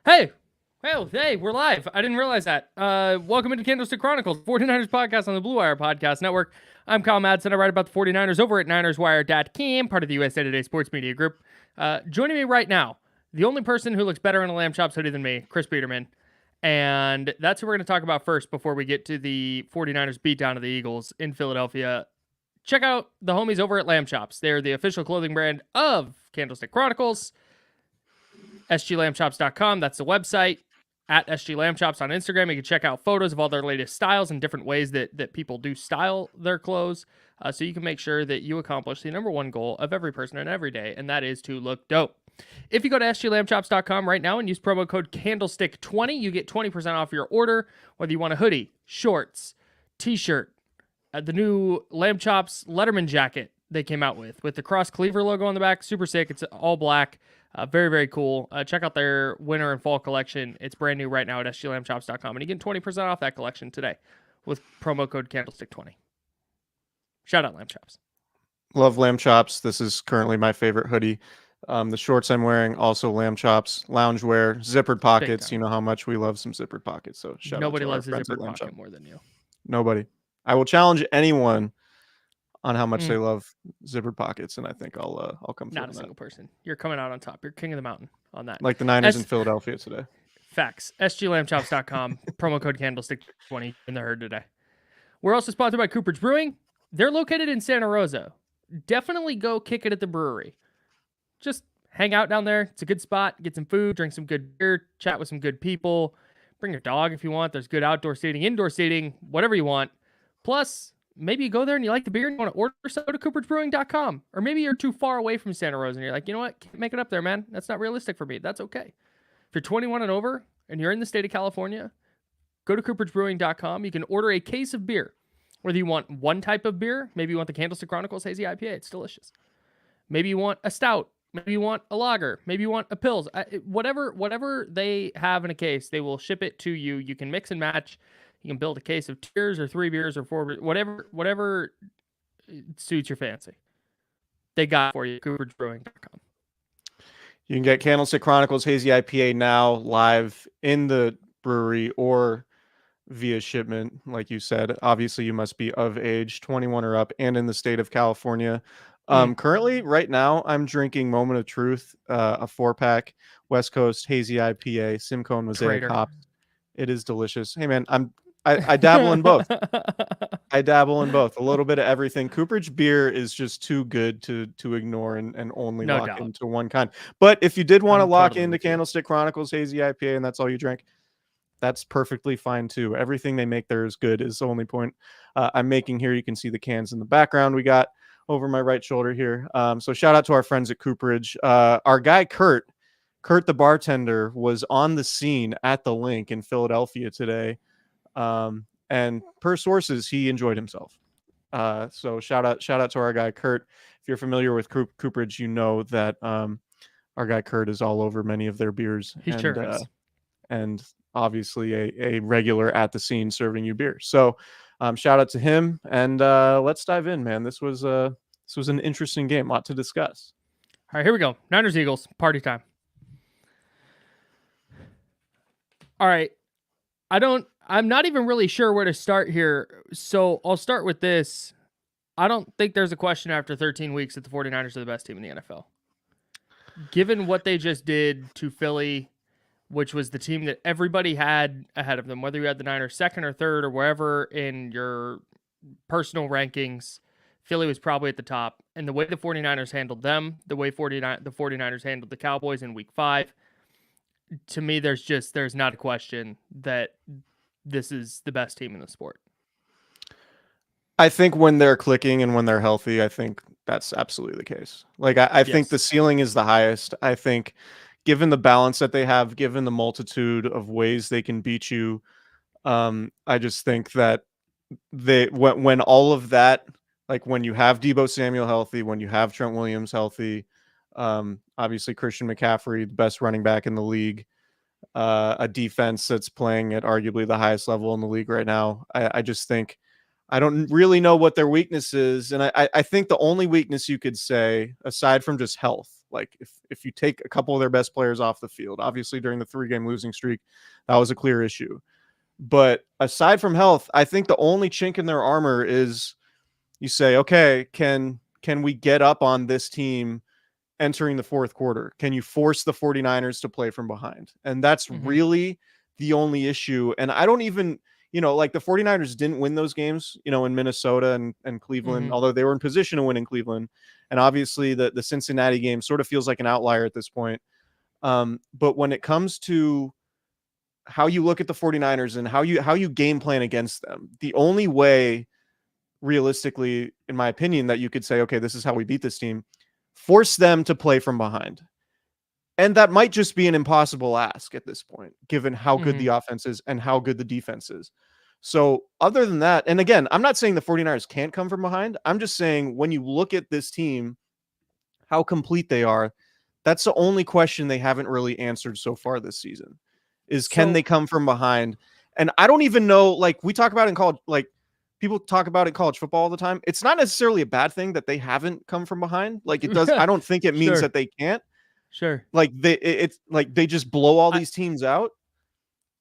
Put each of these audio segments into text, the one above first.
Hey, hey, we're live. I didn't realize that. Welcome into Candlestick Chronicles, 49ers podcast on the Blue Wire Podcast Network. I'm Kyle Madson. I write about the 49ers over at NinersWire.com, part of the USA Today Sports Media Group. Joining me right now, the only person who looks better in a Lamb Chops hoodie than me, Chris Biderman. And that's who we're going to talk about first before we get to the 49ers beatdown of the Eagles in Philadelphia. Check out the homies over at Lamb Chops. They're the official clothing brand of Candlestick Chronicles. SGLambchops.com, that's the website. At SGLambchops on Instagram, you can check out photos of all their latest styles and different ways that people do style their clothes, so you can make sure that you accomplish the number one goal of every person in every day, and that is to look dope. If you go to SGLambchops.com right now and use promo code CANDLESTICK20, you get 20% off your order, whether you want a hoodie, shorts, t-shirt, the new Lamb Chops Letterman jacket they came out with the cross cleaver logo on the back. Super sick. It's all black. Very, very cool. Check out their winter and fall collection. It's brand new right now at sglambchops.com. And you get 20% off that collection today with promo code CANDLESTICK20. Shout out Lamb Chops. Love Lamb Chops. This is currently my favorite hoodie. The shorts I'm wearing, also Lamb Chops, loungewear, zippered pockets. You know how much we love some zippered pockets. So shout out to our loves a friends at zippered Lamb pocket Chops. more than you. Nobody. I will challenge anyone on how much they love zippered pockets, and I think I'll come through. Not a single person. You're coming out on top. You're king of the mountain on that. Like the Niners in Philadelphia today. Facts. SGLambchops.com, promo code CANDLESTICK20 in the herd today. We're also sponsored by Cooperage Brewing. They're located in Santa Rosa. Definitely go kick it at the brewery. Just hang out down there. It's a good spot. Get some food, drink some good beer, chat with some good people. Bring your dog if you want. There's good outdoor seating, indoor seating, whatever you want. Plus, maybe you go there and you like the beer and you want to order some, go to cooperagebrewing.com. Or maybe you're too far away from Santa Rosa and you're like, you know what? Can't make it up there, man. That's not realistic for me. That's okay. If you're 21 and over and you're in the state of California, go to cooperagebrewing.com. You can order a case of beer. Whether you want one type of beer, maybe you want the Candlestick Chronicles Hazy IPA. It's delicious. Maybe you want a stout. Maybe you want a lager. Maybe you want a Pils. Whatever they have in a case, they will ship it to you. You can mix and match. You can build a case of 2 beers or 3 beers or 4 beers, whatever suits your fancy. They got it for you, cooperagebrewing.com. You can get Candlestick Chronicles Hazy IPA now live in the brewery or via shipment, like you said. Obviously, you must be of age, 21 or up, and in the state of California. Currently, right now, I'm drinking Moment of Truth, a 4-pack West Coast Hazy IPA, Simcoe and Mosaic hops. It is delicious. Hey, man, I dabble in both. I dabble in both. A little bit of everything. Cooperage beer is just too good to ignore and only lock into one kind. But if you did want to lock into Candlestick Chronicles Hazy IPA and that's all you drink, that's perfectly fine too. Everything they make there is good is the only point I'm making here. You can see the cans in the background we got over my right shoulder here. So shout out to our friends at Cooperage. Our guy Kurt the bartender was on the scene at the link in Philadelphia today. And per sources, he enjoyed himself. So shout out to our guy Kurt. If you're familiar with Cooperage, you know that our guy Kurt is all over many of their beers. He sure is. And obviously a regular at the scene serving you beer. So shout out to him. And let's dive in, man. This was an interesting game. A lot to discuss. All right, here we go. Niners Eagles, party time. All right. I'm not even really sure where to start here, so I'll start with this. I don't think there's a question after 13 weeks that the 49ers are the best team in the NFL. Given what they just did to Philly, which was the team that everybody had ahead of them, whether you had the Niners second or third or wherever in your personal rankings, Philly was probably at the top. And the way the 49ers handled them, the way the 49ers handled the Cowboys in week 5, to me, there's not a question that this is the best team in the sport. I think when they're clicking and when they're healthy, I think that's absolutely the case. Like, I think the ceiling is the highest. I think given the balance that they have, given the multitude of ways they can beat you, I just think that when all of that, like when you have Deebo Samuel healthy, when you have Trent Williams healthy, obviously Christian McCaffrey, the best running back in the league, a defense that's playing at arguably the highest level in the league right now. I just think I don't really know what their weakness is. And I think the only weakness you could say, aside from just health, Like if you take a couple of their best players off the field, obviously during the 3-game losing streak, that was a clear issue. But aside from health, I think the only chink in their armor is you say, okay, can we get up on this team entering the fourth quarter? Can you force the 49ers to play from behind? And that's really the only issue. And I don't even, like the 49ers didn't win those games, in Minnesota and Cleveland, although they were in position to win in Cleveland. And obviously the Cincinnati game sort of feels like an outlier at this point. But when it comes to how you look at the 49ers and how you game plan against them, the only way realistically, in my opinion, that you could say, okay, this is how we beat this team, force them to play from behind. And that might just be an impossible ask at this point, given how good the offense is and how good the defense is. So other than that, and again, I'm not saying the 49ers can't come from behind. I'm just saying when you look at this team, how complete they are, that's the only question they haven't really answered so far this season is can they come from behind? And I don't even know, like we talk about in college, like people talk about in college football all the time. It's not necessarily a bad thing that they haven't come from behind. Like it does. I don't think it means that they can't. Sure. Like it's like they just blow all these teams out.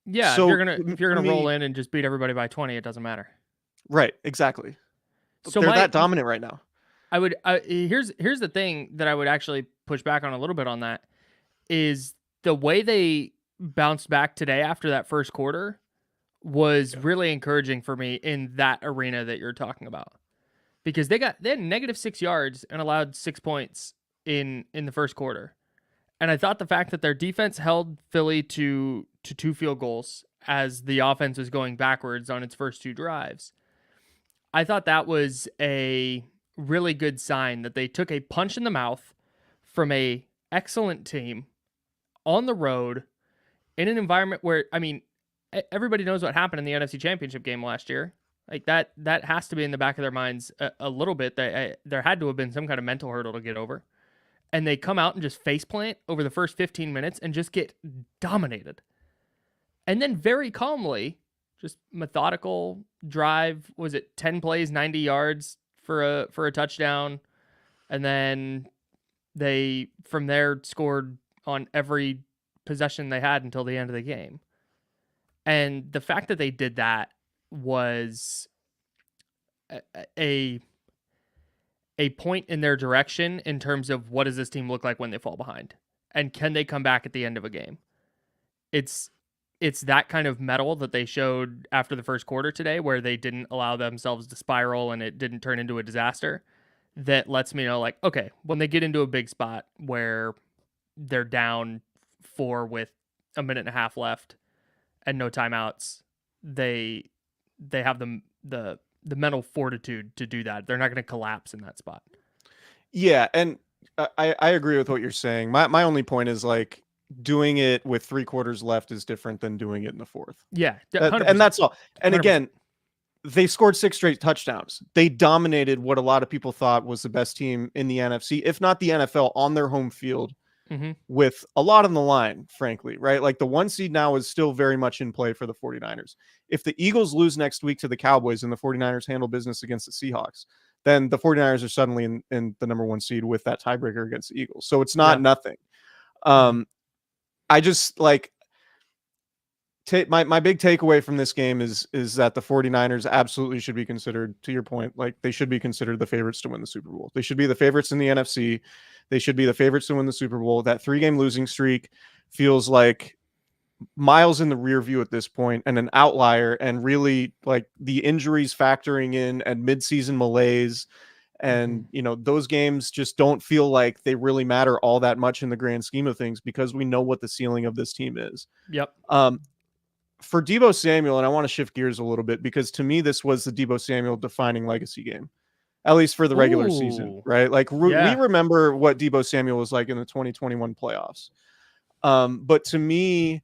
Yeah. So if you're gonna roll in and just beat everybody by 20, it doesn't matter. Right. Exactly. So they're that dominant right now. Here's the thing that I would actually push back on a little bit on that is the way they bounced back today after that first quarter was really encouraging for me in that arena that you're talking about, because they had -6 yards and allowed 6 points in the first quarter. And I thought the fact that their defense held Philly to 2 field goals as the offense was going backwards on its first 2 drives, I thought that was a really good sign that they took a punch in the mouth from a excellent team on the road in an environment where, I mean, everybody knows what happened in the NFC Championship game last year. Like that has to be in the back of their minds a little bit. There had to have been some kind of mental hurdle to get over. And they come out and just faceplant over the first 15 minutes and just get dominated. And then very calmly, just methodical drive. Was it 10 plays, 90 yards for a touchdown? And then they, from there, scored on every possession they had until the end of the game. And the fact that they did that was a point in their direction in terms of what does this team look like when they fall behind, and can they come back at the end of a game. It's that kind of mettle that they showed after the first quarter today, where they didn't allow themselves to spiral and it didn't turn into a disaster, that lets me know, like, okay, when they get into a big spot where they're down 4 with a minute and a half left and no timeouts, they have the mental fortitude to do that. They're not going to collapse in that spot. Yeah, and I agree with what you're saying. My only point is, like, doing it with 3 quarters left is different than doing it in the fourth. Yeah, and that's all. And 100%. Again, they scored 6 straight touchdowns. They dominated what a lot of people thought was the best team in the NFC, if not the NFL, on their home field. With a lot on the line, frankly, right? Like the 1 seed now is still very much in play for the 49ers. If the Eagles lose next week to the Cowboys and the 49ers handle business against the Seahawks, then the 49ers are suddenly in the number 1 seed with that tiebreaker against the Eagles. So it's not nothing. I just like my big takeaway from this game is that the 49ers absolutely should be considered, to your point, like they should be considered the favorites to win the Super Bowl. They should be the favorites in the NFC. They should be the favorites to win the Super Bowl. That 3-game losing streak feels like miles in the rear view at this point and an outlier, and really like the injuries factoring in and midseason malaise. And, those games just don't feel like they really matter all that much in the grand scheme of things, because we know what the ceiling of this team is. Yep. For Deebo Samuel, and I want to shift gears a little bit, because to me, this was the Deebo Samuel defining legacy game, at least for the regular season, right? Like we remember what Deebo Samuel was like in the 2021 playoffs. But to me,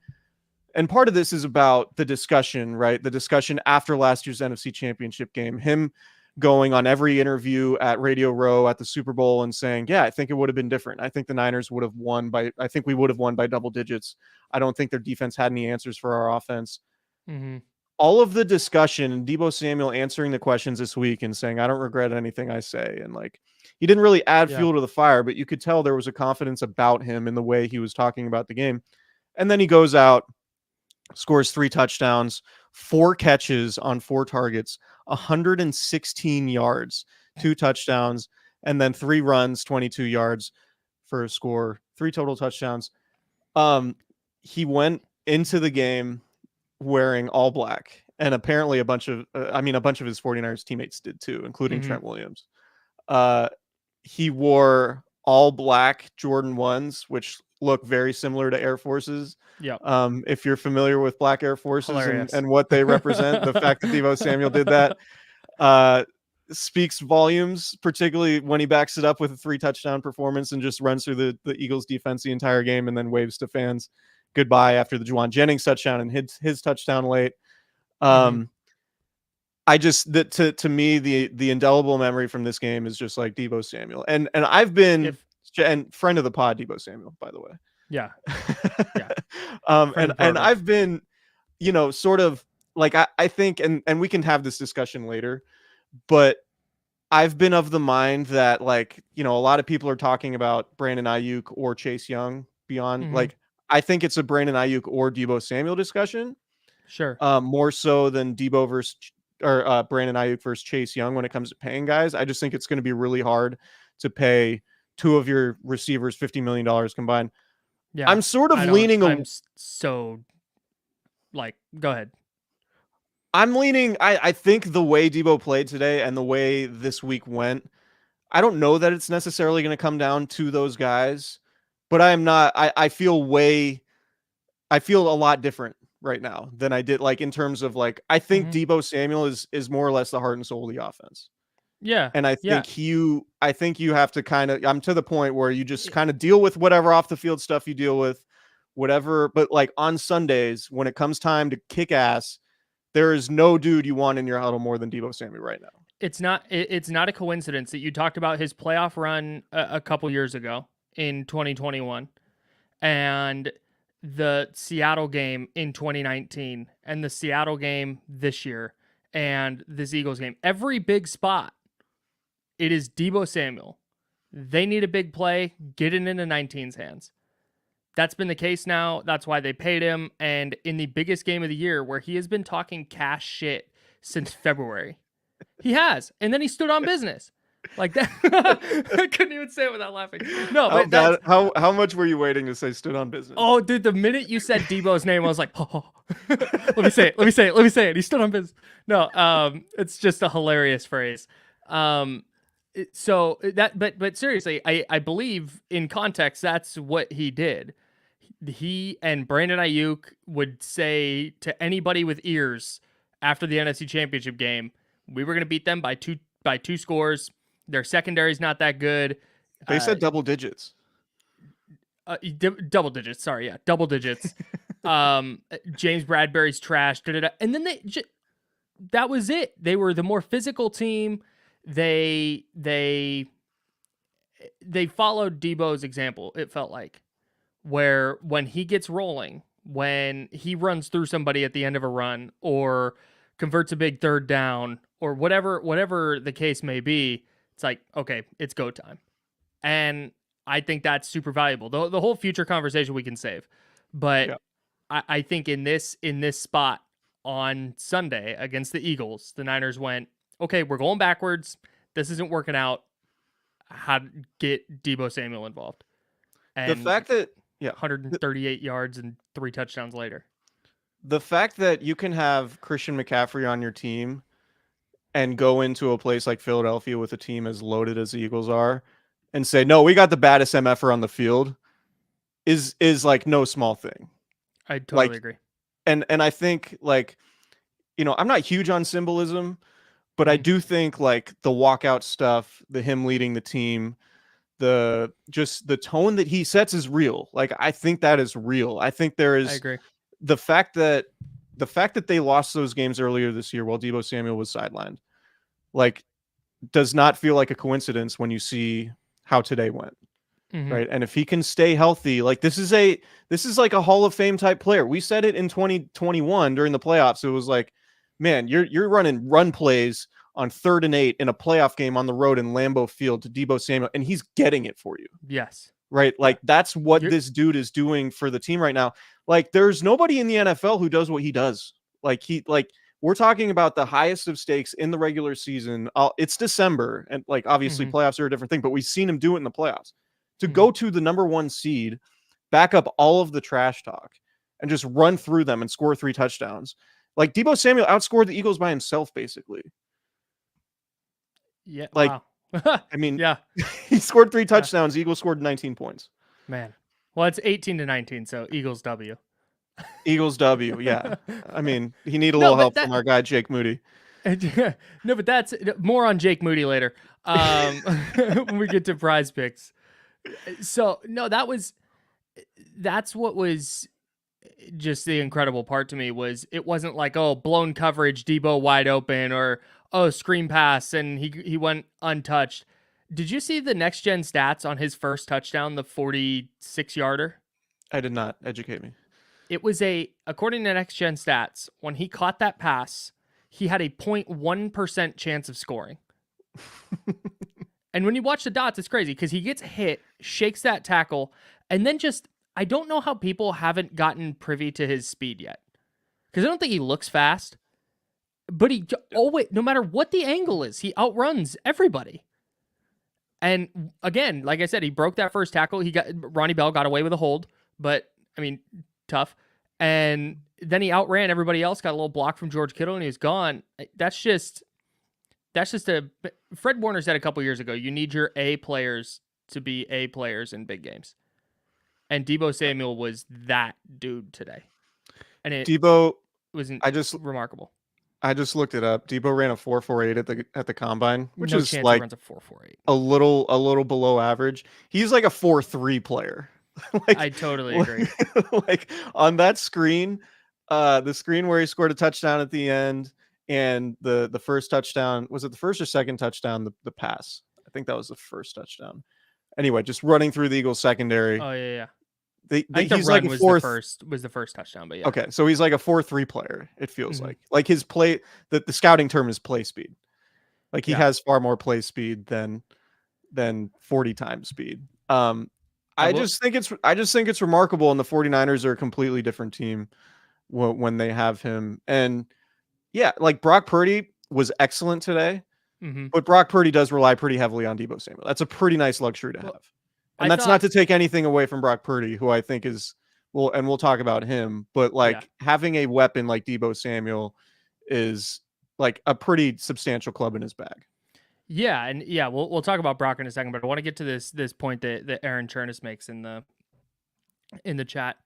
and part of this is about the discussion, right? The discussion after last year's NFC Championship game, him going on every interview at Radio Row at the Super Bowl and saying, yeah, I think it would have been different. I think the Niners would have won I think we would have won by double digits. I don't think their defense had any answers for our offense. All of the discussion, and Deebo Samuel answering the questions this week and saying, I don't regret anything I say. And like, he didn't really add Yeah. fuel to the fire, but you could tell there was a confidence about him in the way he was talking about the game. And then he goes out, scores 3 touchdowns, 4 catches on 4 targets, 116 yards, 2 touchdowns, and then 3 runs, 22 yards for a score, 3 total touchdowns. He went into the game wearing all black, and apparently a bunch of his 49ers teammates did too, including Trent Williams. He wore all black Jordan 1s, which look very similar to Air Forces. Yeah. If you're familiar with black Air Forces and what they represent, the fact that Deebo Samuel did that speaks volumes, particularly when he backs it up with a 3 touchdown performance and just runs through the Eagles defense the entire game and then waves to fans goodbye after the Juwan Jennings touchdown and his touchdown late. I just to me the indelible memory from this game is just like Deebo Samuel, and I've been and friend of the pod Deebo Samuel, by the way. Yeah. And I've been, sort of like I think, and we can have this discussion later, but I've been of the mind that, like, a lot of people are talking about Brandon Ayuk or Chase Young beyond. Like, I think it's a Brandon Ayuk or Deebo Samuel discussion. Sure. More so than Deebo versus or Brandon Ayuk versus Chase Young when it comes to paying guys. I just think it's going to be really hard to pay 2 of your receivers $50 million combined. Yeah, I'm sort of leaning. I'm so like, go ahead. I'm leaning. I think the way Deebo played today and the way this week went, I don't know that it's necessarily going to come down to those guys, but I am not. I feel a lot different right now than I did, like, in terms of, like, I think Deebo Samuel is more or less the heart and soul of the offense. Yeah. And I think you have to kind of, I'm to the point where you just kind of deal with whatever off the field stuff you deal with, whatever. But, like, on Sundays, when it comes time to kick ass, there is no dude you want in your huddle more than Deebo Samuel right now. It's not a coincidence that you talked about his playoff run a couple years ago in 2021 and the Seattle game in 2019 and the Seattle game this year and this Eagles game. Every big spot, it is Deebo Samuel. They need a big play. Get it into 19's hands. That's been the case now. That's why they paid him. And in the biggest game of the year, where he has been talking cash shit since February, he has. And then he stood on business. Like that. I couldn't even say it without laughing. No, but how much were you waiting to say stood on business? Oh, dude, the minute you said Deebo's name, I was like, oh. Let me say it. He stood on business. No, it's just a hilarious phrase. So that, but seriously, I believe in context, that's what he did. He and Brandon Ayuk would say to anybody with ears after the NFC Championship game, we were going to beat them by two scores. Their secondary's not that good. They said double digits. Double digits. Sorry, yeah, double digits. James Bradbury's trash. And then that was it. They were the more physical team. They followed Deebo's example. It felt like, where when he gets rolling, when he runs through somebody at the end of a run or converts a big third down or whatever the case may be, it's like, okay, it's go time. And I think that's super valuable. The whole future conversation we can save. But yeah. I think in this spot on Sunday against the Eagles, the Niners went, okay, we're going backwards. This isn't working out. How to get Deebo Samuel involved. And the fact that 138 yards and 3 touchdowns later. The fact that you can have Christian McCaffrey on your team and go into a place like Philadelphia with a team as loaded as the Eagles are and say, no, we got the baddest MFer on the field is like no small thing. I totally agree. And I think, like, I'm not huge on symbolism, but I do think, like, the walkout stuff, him leading the team, the tone that he sets is real. Like, I think that is real. I think there is. I agree. The fact that they lost those games earlier this year while Deebo Samuel was sidelined, like, does not feel like a coincidence when you see how today went. Right. And if he can stay healthy, like, this is like a Hall of Fame type player. We said it in 2021 during the playoffs. It was like, man, you're running run plays on 3rd and 8 in a playoff game on the road in Lambeau Field to Deebo Samuel, and he's getting it for you. Yes. Right? Like, that's what You're- this dude is doing for the team right now. Like, there's nobody in the NFL who does what he does. Like, we're talking about the highest of stakes in the regular season. It's December, and like, obviously playoffs are a different thing, but we've seen him do it in the playoffs. To go to the number 1 seed, back up all of the trash talk, and just run through them and score 3 touchdowns. Like, Deebo Samuel outscored the Eagles by himself, basically. Yeah. Like, wow. I mean, yeah. he scored 3 touchdowns. The Eagles scored 19 points. Man. Well, it's 18-19, so Eagles W. Eagles W, yeah. I mean, he need a little help from our guy Jake Moody. No, but that's more on Jake Moody later. When we get to prize picks. So no, that's what was just the incredible part to me was it wasn't like, oh, blown coverage, Deebo wide open, or oh, screen pass and he went untouched. Did you see the next gen stats on his first touchdown, the 46-yarder? I did not. Educate me. It was according to next gen stats, when he caught that pass, he had a 0.1% chance of scoring. And when you watch the dots, it's crazy because he gets hit, shakes that tackle, and then I don't know how people haven't gotten privy to his speed yet. Because I don't think he looks fast, but he always, no matter what the angle is, he outruns everybody. And again, like I said, he broke that first tackle. Ronnie Bell got away with a hold, but I mean, tough. And then he outran everybody else, got a little block from George Kittle, and he was gone. That's just Fred Warner said a couple years ago, you need your A players to be A players in big games. And Deebo Samuel was that dude today. And Deebo remarkable. I just looked it up. Deebo ran a 4.48 at the combine, which is chance like he runs a 4.48. a little below average. He's like a 4.3 player. Like, I totally agree. Like on that screen, the screen where he scored a touchdown at the end, and the first touchdown, was it the first or second touchdown? The pass. I think that was the first touchdown. Anyway, just running through the Eagles secondary. Oh yeah. I think the he's run like was the first touchdown, but yeah. Okay, so he's like a 4.3 player. It feels like his play. The scouting term is play speed. Like he has far more play speed than 40 times speed. I just think it's remarkable, and the 49ers are a completely different team when they have him. And yeah, like Brock Purdy was excellent today, but Brock Purdy does rely pretty heavily on Deebo Samuel. That's a pretty nice luxury to have. And that's not to take anything away from Brock Purdy, who I think is and we'll talk about him, but like having a weapon like Deebo Samuel is like a pretty substantial club in his bag. Yeah, and we'll talk about Brock in a second, but I want to get to this point that Aaron Chernus makes in the chat.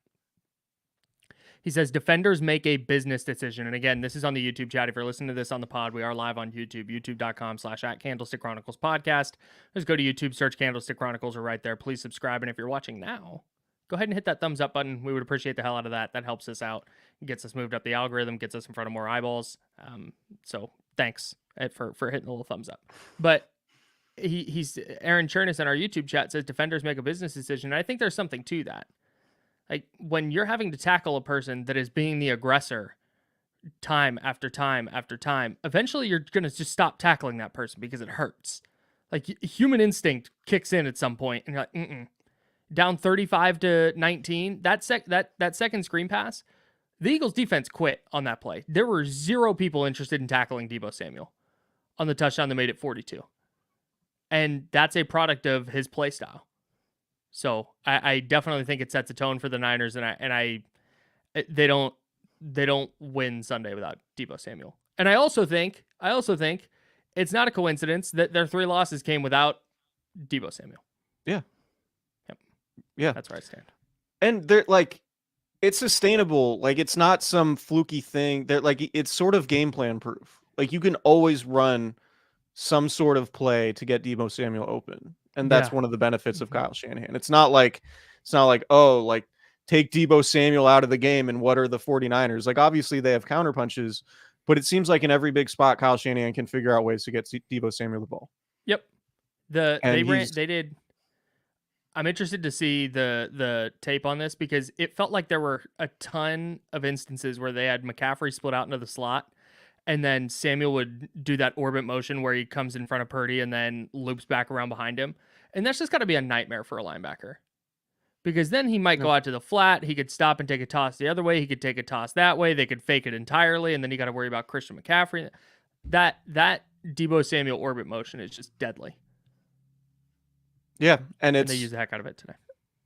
He says defenders make a business decision. And again, this is on the YouTube chat. If you're listening to this on the pod, we are live on YouTube, youtube.com/@Candlestick Chronicles podcast. Just go to YouTube, search Candlestick Chronicles, or right there. Please subscribe. And if you're watching now, go ahead and hit that thumbs up button. We would appreciate the hell out of that. That helps us out, gets us moved up the algorithm, gets us in front of more eyeballs. So thanks for hitting the little thumbs up. But he's Aaron Chernus in our YouTube chat says defenders make a business decision. And I think there's something to that. Like when you're having to tackle a person that is being the aggressor time after time after time, eventually you're going to just stop tackling that person because it hurts. Like human instinct kicks in at some point and you're like, down 35-19, that second screen pass, the Eagles defense quit on that play. There were 0 people interested in tackling Deebo Samuel on the touchdown that made it 42. And that's a product of his play style. So I definitely think it sets a tone for the Niners, and they don't win Sunday without Deebo Samuel. And I also think it's not a coincidence that their 3 losses came without Deebo Samuel. Yeah. Yep. Yeah. That's where I stand. And they're like, it's sustainable. Like it's not some fluky thing. They're like, it's sort of game plan proof. Like you can always run some sort of play to get Deebo Samuel open. And that's one of the benefits of Kyle Shanahan. It's not like, oh, like take Deebo Samuel out of the game and what are the 49ers? Like obviously they have counter punches, but it seems like in every big spot, Kyle Shanahan can figure out ways to get Deebo Samuel the ball. Yep. They did. I'm interested to see the tape on this because it felt like there were a ton of instances where they had McCaffrey split out into the slot and then Samuel would do that orbit motion where he comes in front of Purdy and then loops back around behind him. And that's just got to be a nightmare for a linebacker. Because then he might No. go out to the flat. He could stop and take a toss the other way. He could take a toss that way. They could fake it entirely, and then you got to worry about Christian McCaffrey. That Deebo Samuel orbit motion is just deadly. Yeah, and they use the heck out of it today.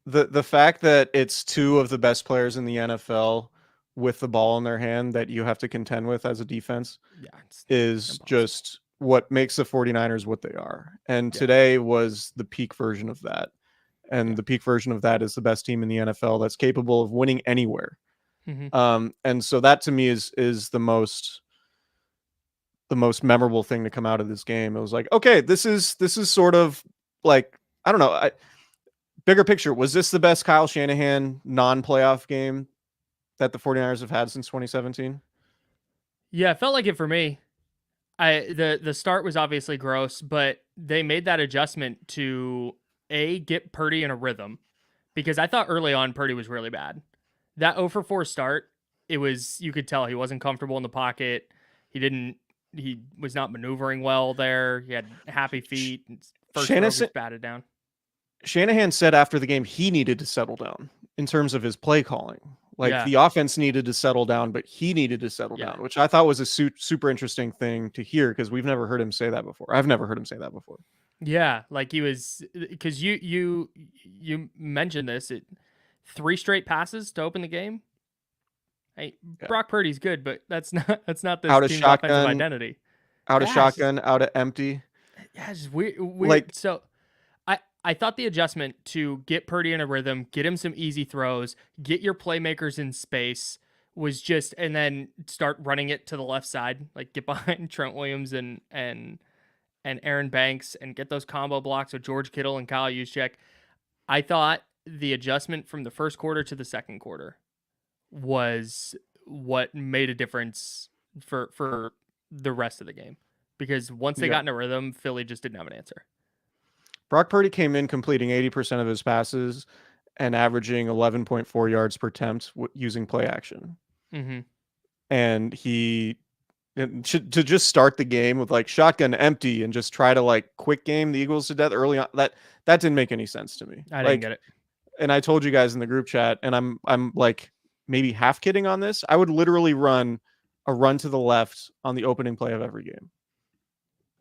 The fact that it's two of the best players in the NFL with the ball in their hand that you have to contend with as a defense is impossible. Just what makes the 49ers what they are. And today was the peak version of that. And the peak version of that is the best team in the NFL that's capable of winning anywhere. Mm-hmm. And so that to me is the most memorable thing to come out of this game. It was like, okay, this is sort of like, I don't know, bigger picture. Was this the best Kyle Shanahan non-playoff game that the 49ers have had since 2017? Yeah, it felt like it for me. The start was obviously gross, but they made that adjustment to get Purdy in a rhythm, because I thought early on Purdy was really bad. That 0-for-4 start, you could tell he wasn't comfortable in the pocket. He was not maneuvering well there. He had happy feet. First throw was batted down. Shanahan said after the game he needed to settle down in terms of his play calling. Like the offense needed to settle down, but he needed to settle down, which I thought was a super interesting thing to hear, because we've never heard him say that before. I've never heard him say that before. Yeah, like he was, because you mentioned this, 3 straight passes to open the game. Hey, Brock Purdy's good, but that's not this team's offensive identity. Out of shotgun, out of empty. Yeah, it's weird. Like, so I thought the adjustment to get Purdy in a rhythm, get him some easy throws, get your playmakers in space was just, and then start running it to the left side, like get behind Trent Williams and Aaron Banks and get those combo blocks with George Kittle and Kyle Juszczyk. I thought the adjustment from the first quarter to the second quarter was what made a difference for the rest of the game, because once they got in a rhythm, Philly just didn't have an answer. Brock Purdy came in completing 80% of his passes and averaging 11.4 yards per attempt using play action. Mm-hmm. And to just start the game with like shotgun empty and just try to like quick game the Eagles to death early on, that didn't make any sense to me. I didn't get it. And I told you guys in the group chat, and I'm like maybe half kidding on this. I would literally run a run to the left on the opening play of every game.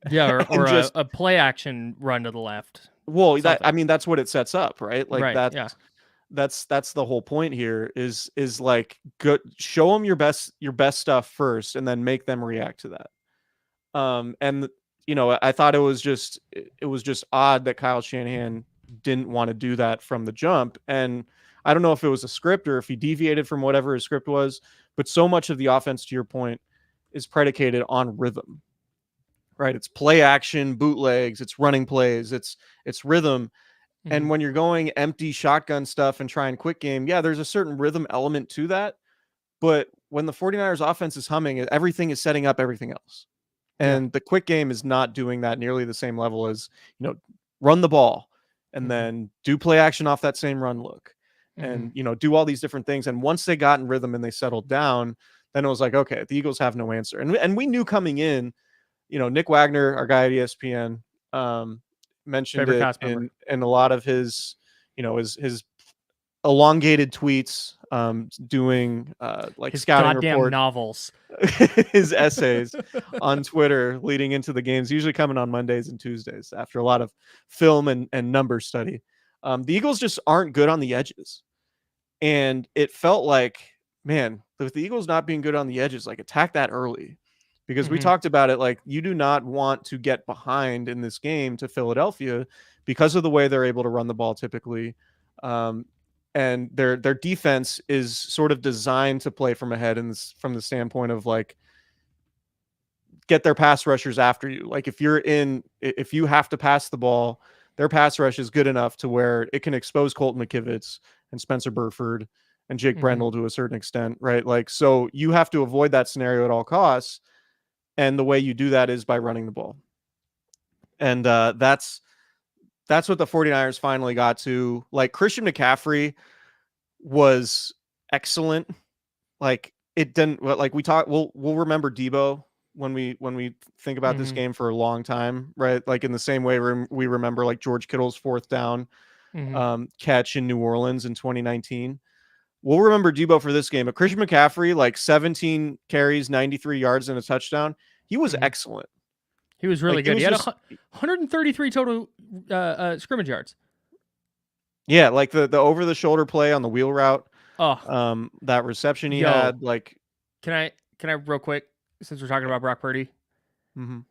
Yeah, or just a play action run to the left. Well, that's what it sets up, right? Like right, that's the whole point here is like show them your best stuff first, and then make them react to that. And I thought it was just odd that Kyle Shanahan didn't want to do that from the jump. And I don't know if it was a script or if he deviated from whatever his script was, but so much of the offense, to your point, is predicated on rhythm. Right? It's play action, bootlegs, it's running plays, it's rhythm. Mm-hmm. And when you're going empty shotgun stuff and trying quick game, there's a certain rhythm element to that. But when the 49ers offense is humming, everything is setting up everything else. And the quick game is not doing that nearly the same level as, run the ball and then do play action off that same run look and, do all these different things. And once they got in rhythm and they settled down, then it was like, okay, the Eagles have no answer. And we knew coming in, Nick Wagner, our guy at ESPN, mentioned it in a lot of his, his elongated tweets, doing like his scouting goddamn report novels, his essays on Twitter leading into the games, usually coming on Mondays and Tuesdays after a lot of film and number study. The Eagles just aren't good on the edges. And it felt like, man, with the Eagles not being good on the edges, like attack that early. Because we talked about it, like you do not want to get behind in this game to Philadelphia because of the way they're able to run the ball typically. And their defense is sort of designed to play from ahead from the standpoint of like get their pass rushers after you. Like if you have to pass the ball, their pass rush is good enough to where it can expose Colton McKivitz and Spencer Burford and Jake Brendel to a certain extent, right? Like, so you have to avoid that scenario at all costs. And the way you do that is by running the ball. And that's what the 49ers finally got to. Like Christian McCaffrey was excellent. Like it didn't, like we'll remember Deebo when we think about this Mm-hmm. game for a long time, right? Like in the same way we remember like George Kittle's fourth down Mm-hmm. catch in New Orleans in 2019. We'll remember Debo for this game. But Christian McCaffrey, like 17 carries, 93 yards, and a touchdown. He was Mm-hmm. excellent. He was Like really he good. was He had just 133 total scrimmage yards. yeah, like the over the shoulder play on the wheel route, Oh, that reception he yo, had, like can I real quick, since we're talking about Brock Purdy, mhm,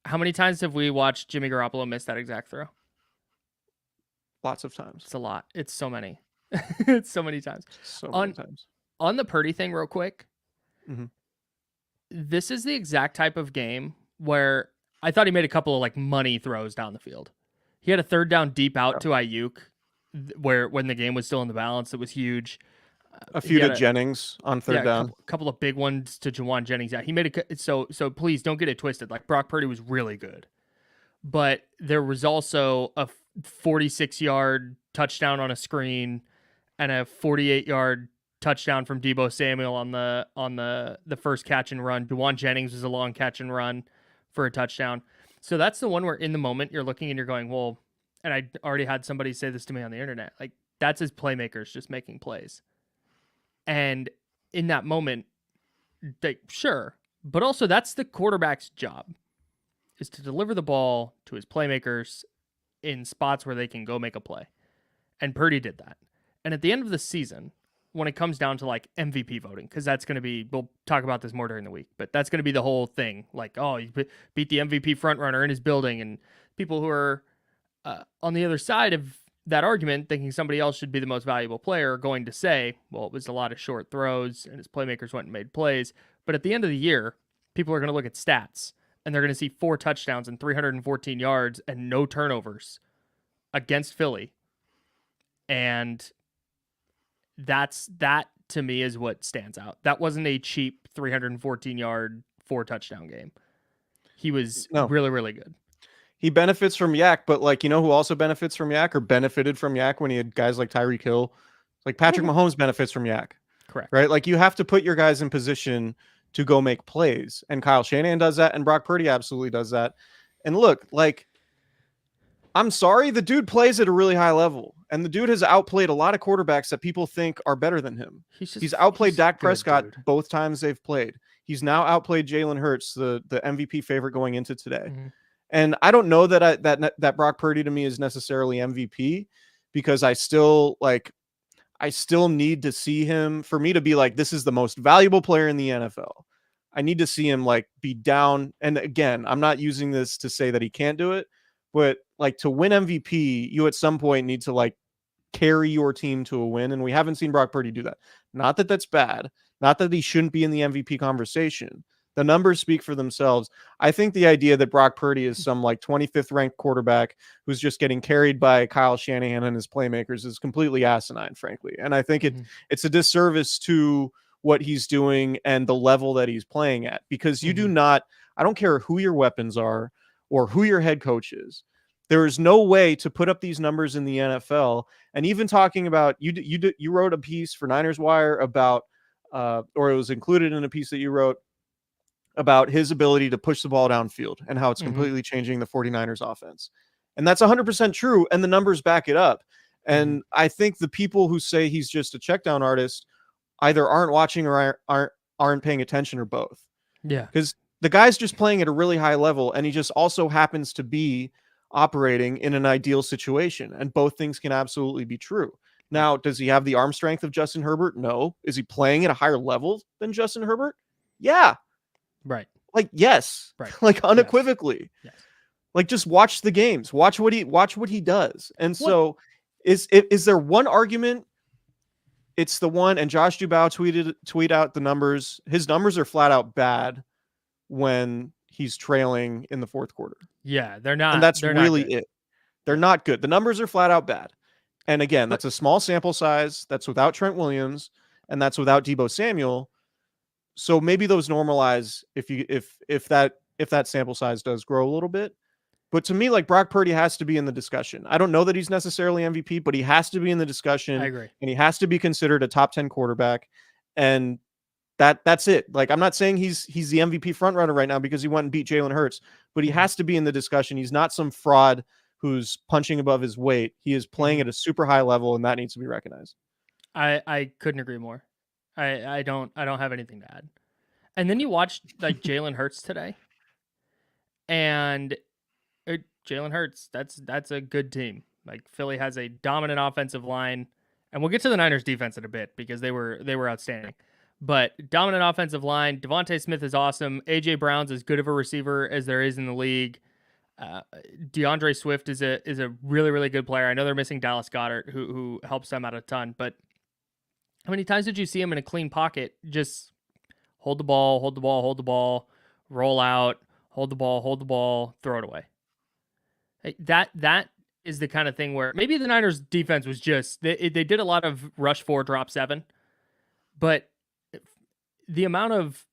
how many times have we watched Jimmy Garoppolo miss that exact throw? lots of times, It's a lot. It's so many. It's so many times. so many On times. on the Purdy thing, real quick, Mhm. this is the exact type of game where I thought he made a couple of like money throws down the field. He had a third down deep out to Ayuk, where when the game was still in the balance, it was huge. A He few to had Jennings on third a down. couple of big ones to Jawan Jennings. Yeah, he made so please don't get it twisted. Like Brock Purdy was really good, but there was also a 46-yard touchdown on a screen and a 48-yard touchdown from Debo Samuel on the first catch and run. Jawan Jennings was a long catch and run for a touchdown. So that's the one where in the moment you're looking and you're going, well, and I already had somebody say this to me on the internet, like that's his playmakers just making plays. And in that moment, sure, but also that's the quarterback's job is to deliver the ball to his playmakers in spots where they can go make a play. And Purdy did that. And at the end of the season, when it comes down to like MVP voting, because that's going to be, we'll talk about this more during the week, but that's going to be the whole thing. Like, oh, you beat the MVP frontrunner in his building, and people who are on the other side of that argument, thinking somebody else should be the most valuable player, are going to say, well, it was a lot of short throws and his playmakers went and made plays. But at the end of the year, people are going to look at stats and they're going to see 4 touchdowns and 314 yards and no turnovers against Philly. And that to me is what stands out. That wasn't a cheap 314 yard 4 touchdown game. He was really, really good. He benefits from Yak, but like, you know who also benefits from Yak or benefited from Yak when he had guys like Tyreek Hill? Like Patrick Mahomes benefits from Yak. Correct. Right? Like you have to put your guys in position to go make plays. And Kyle Shanahan does that, and Brock Purdy absolutely does that. And look, like, I'm sorry, the dude plays at a really high level. And the dude has outplayed a lot of quarterbacks that people think are better than him. He's outplayed Dak Prescott both times they've played. He's now outplayed Jalen Hurts, the MVP favorite going into today. Mm-hmm. And I don't know that that Brock Purdy to me is necessarily MVP, because I still need to see him, for me to be like, this is the most valuable player in the NFL. I need to see him like be down. And again, I'm not using this to say that he can't do it, but like to win MVP, you at some point need to like carry your team to a win. And we haven't seen Brock Purdy do that. Not that that's bad. Not that he shouldn't be in the MVP conversation. The numbers speak for themselves. I think the idea that Brock Purdy is some like 25th ranked quarterback who's just getting carried by Kyle Shanahan and his playmakers is completely asinine, frankly. And I think it's a disservice to what he's doing and the level that he's playing at, because you do not, I don't care who your weapons are or who your head coach is. There is no way to put up these numbers in the NFL. And even talking about, you wrote a piece for Niners Wire about, or it was included in a piece that you wrote about his ability to push the ball downfield and how it's completely changing the 49ers offense. And that's 100% true. And the numbers back it up. And I think the people who say he's just a check down artist either aren't watching or aren't paying attention, or both. Yeah. Because the guy's just playing at a really high level, and he just also happens to be operating in an ideal situation. And both things can absolutely be true. Now, does he have the arm strength of Justin Herbert? No. Is he playing at a higher level than Justin Herbert? Yeah. Right. Like, yes. Right. Like unequivocally. Yes. Like, just watch the games. Watch what he does. And so is there one argument? It's the one, and Josh Dubow tweet out the numbers. His numbers are flat out bad when he's trailing in the fourth quarter. Yeah, they're not. And that's they're really not it. They're not good. The numbers are flat out bad. And again, that's a small sample size. That's without Trent Williams, and that's without Debo Samuel. So maybe those normalize if that sample size does grow a little bit. But to me, like, Brock Purdy has to be in the discussion. I don't know that he's necessarily MVP, but he has to be in the discussion. I agree. And he has to be considered a top 10 quarterback. And That's it. Like, I'm not saying he's the MVP frontrunner right now because he went and beat Jalen Hurts, but he has to be in the discussion. He's not some fraud who's punching above his weight. He is playing at a super high level, and that needs to be recognized. I couldn't agree more. I don't have anything to add. And then you watched like Jalen Hurts today, and Jalen Hurts, that's a good team. Like Philly has a dominant offensive line, and we'll get to the Niners defense in a bit because they were outstanding. But dominant offensive line, Devontae Smith is awesome. AJ Brown's as good of a receiver as there is in the league. DeAndre Swift is a really, really good player. I know they're missing Dallas Goedert, who helps them out a ton. But how many times did you see him in a clean pocket just hold the ball, roll out, hold the ball, throw it away? That is the kind of thing where maybe the Niners defense was just they did a lot of rush 4, drop 7, but the amount of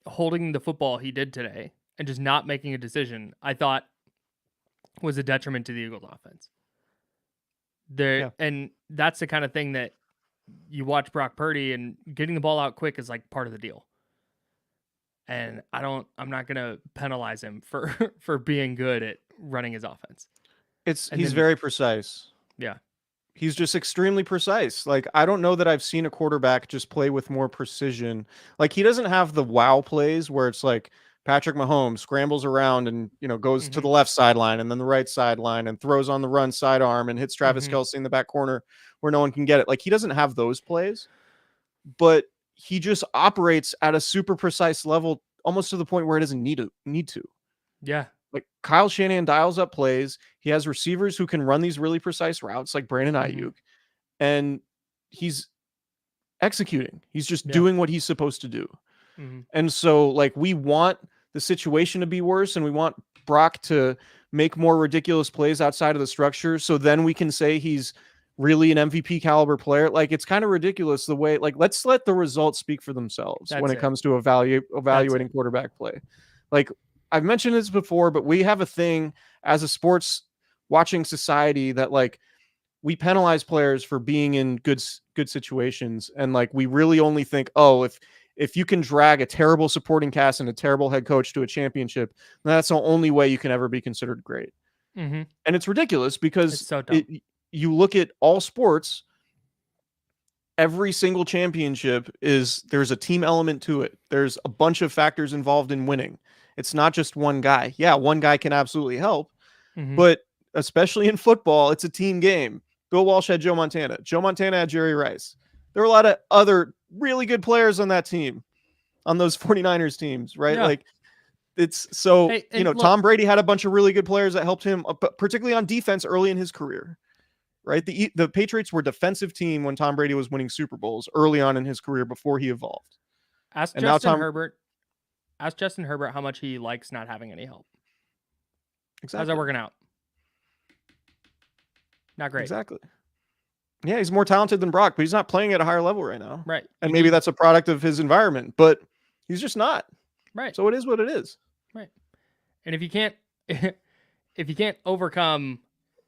holding the football he did today and just not making a decision, I thought was a detriment to the Eagles offense. And that's the kind of thing that you watch Brock Purdy, and getting the ball out quick is like part of the deal. And I'm not going to penalize him for being good at running his offense. He's very precise. Yeah. He's just extremely precise. Like, I don't know that I've seen a quarterback just play with more precision. Like, he doesn't have the wow plays where it's like Patrick Mahomes scrambles around and, goes to the left sideline and then the right sideline and throws on the run sidearm and hits Travis Kelce in the back corner where no one can get it. Like, he doesn't have those plays, but he just operates at a super precise level, almost to the point where it doesn't need to. Yeah. Like, Kyle Shanahan dials up plays. He has receivers who can run these really precise routes, like Brandon Ayuk, and he's executing. He's just doing what he's supposed to do. And so, like, we want the situation to be worse, and we want Brock to make more ridiculous plays outside of the structure, so then we can say he's really an MVP caliber player. Like, it's kind of ridiculous the way, like, let's let the results speak for themselves when it comes to evaluating quarterback play. Like, I've mentioned this before, but we have a thing as a sports watching society that, like, we penalize players for being in good situations. And, like, we really only think, oh, if you can drag a terrible supporting cast and a terrible head coach to a championship, then that's the only way you can ever be considered great. And it's ridiculous because it's so dumb. You look at all sports, every single championship there's a team element to it. There's a bunch of factors involved in winning. It's not just one guy. Yeah, one guy can absolutely help, but especially in football, it's a team game. Bill Walsh had Joe Montana. Joe Montana had Jerry Rice. There were a lot of other really good players on that team, on those 49ers teams, right? Yeah. Like, it's so, look, Tom Brady had a bunch of really good players that helped him, particularly on defense early in his career, right? The Patriots were a defensive team when Tom Brady was winning Super Bowls early on in his career before he evolved. Ask Justin Herbert how much he likes not having any help. Exactly. How's that working out? Not great. Exactly. Yeah, he's more talented than Brock, but he's not playing at a higher level right now. Right. And maybe that's a product of his environment, but he's just not. Right. So it is what it is. Right. And if you can't overcome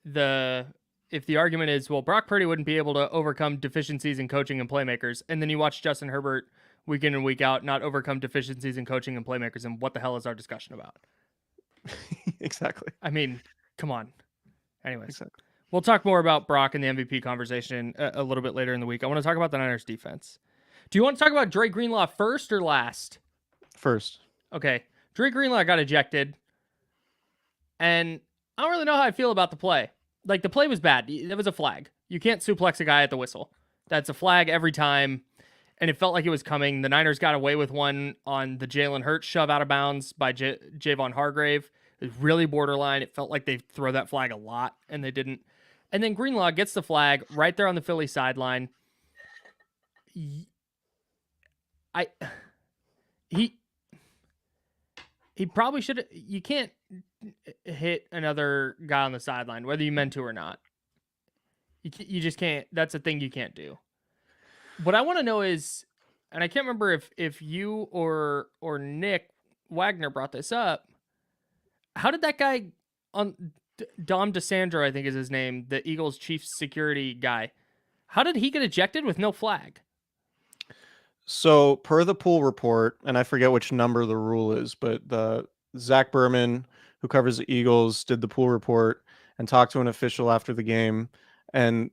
if the argument is, well, Brock Purdy wouldn't be able to overcome deficiencies in coaching and playmakers, and then you watch Justin Herbert week in and week out not overcome deficiencies in coaching and playmakers, and what the hell is our discussion about? Exactly. I mean, come on. Anyways, exactly. We'll talk more about Brock and the MVP conversation a little bit later in the week. I want to talk about the Niners defense. Do you want to talk about Dre Greenlaw first or last? First. Okay. Dre Greenlaw got ejected, and I don't really know how I feel about the play. Like, the play was bad. It was a flag. You can't suplex a guy at the whistle. That's a flag every time, and it felt like it was coming. The Niners got away with one on the Jalen Hurts shove out of bounds by Javon Hargrave. It was really borderline. It felt like they throw that flag a lot, and they didn't. And then Greenlaw gets the flag right there on the Philly sideline. He probably should. You can't hit another guy on the sideline, whether you meant to or not. You just can't. That's a thing you can't do. What I want to know is, and I can't remember if you or Nick Wagner brought this up. How did that guy on Dom DeSandro, I think is his name, the Eagles' chief security guy, how did he get ejected with no flag? So per the pool report, and I forget which number the rule is, but the Zach Berman, who covers the Eagles, did the pool report and talked to an official after the game. And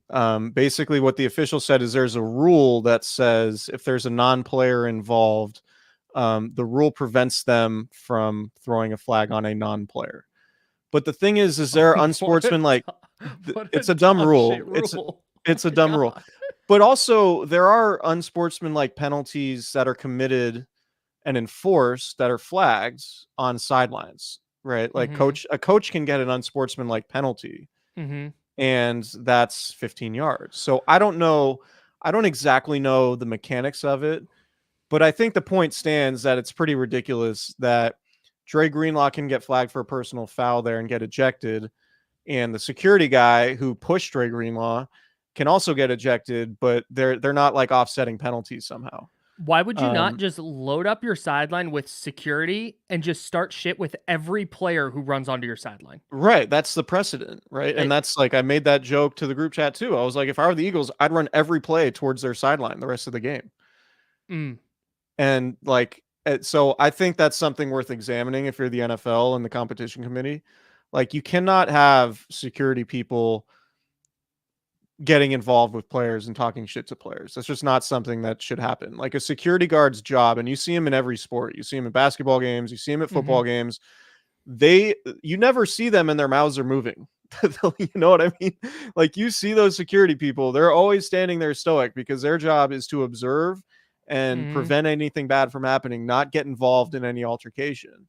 basically, what the official said is there's a rule that says if there's a non-player involved, the rule prevents them from throwing a flag on a non-player. But the thing is there are unsportsmanlike. What a It's a dumb dog shit rule. rule. It's Oh a my dumb rule. God. But also, there are unsportsmanlike penalties that are committed and enforced that are flags on sidelines, right? Like Mm-hmm. a coach can get an unsportsmanlike penalty, Mm-hmm. and that's 15 yards. So I don't know. I don't exactly know the mechanics of it, but I think the point stands that it's pretty ridiculous that Dre Greenlaw can get flagged for a personal foul there and get ejected, and the security guy who pushed Dre Greenlaw can also get ejected, but they're not like offsetting penalties somehow. Why would you not Um, just load up your sideline with security and just start shit with every player who runs onto your sideline? right, that's the precedent, right? And It, that's like I made that joke to the group chat too. I was like, if I were the Eagles, I'd run every play towards their sideline the rest of the game. mm, And like, so I think that's something worth examining if you're the NFL and the competition committee. Like, you cannot have security people getting involved with players and talking shit to players. That's just not something that should happen. Like a security guard's job, and you see him in every sport. You see him in basketball games, you see him at mm-hmm, football games. You never see them and their mouths are moving. You know what I mean? Like, you see those security people, they're always standing there stoic because their job is to observe and mm-hmm. prevent anything bad from happening, not get involved in any altercation.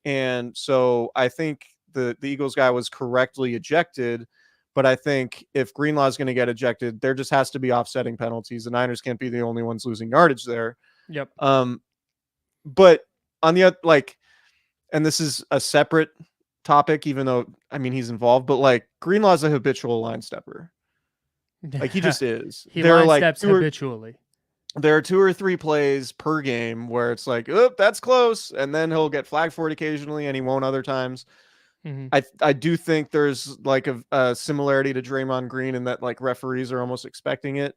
And so I think the Eagles guy was correctly ejected. But I think if Greenlaw is going to get ejected, there just has to be offsetting penalties. The Niners can't be the only ones losing yardage there. Yep. But on the other, like, and this is a separate topic, even though I mean he's involved, but like Greenlaw's a habitual line stepper. Like, he just is. He line steps habitually. There are 2 or 3 plays per game where it's like, oh, that's close, and then he'll get flagged for it occasionally, and he won't other times. Mm-hmm. I do think there's like a similarity to Draymond Green in that like referees are almost expecting it,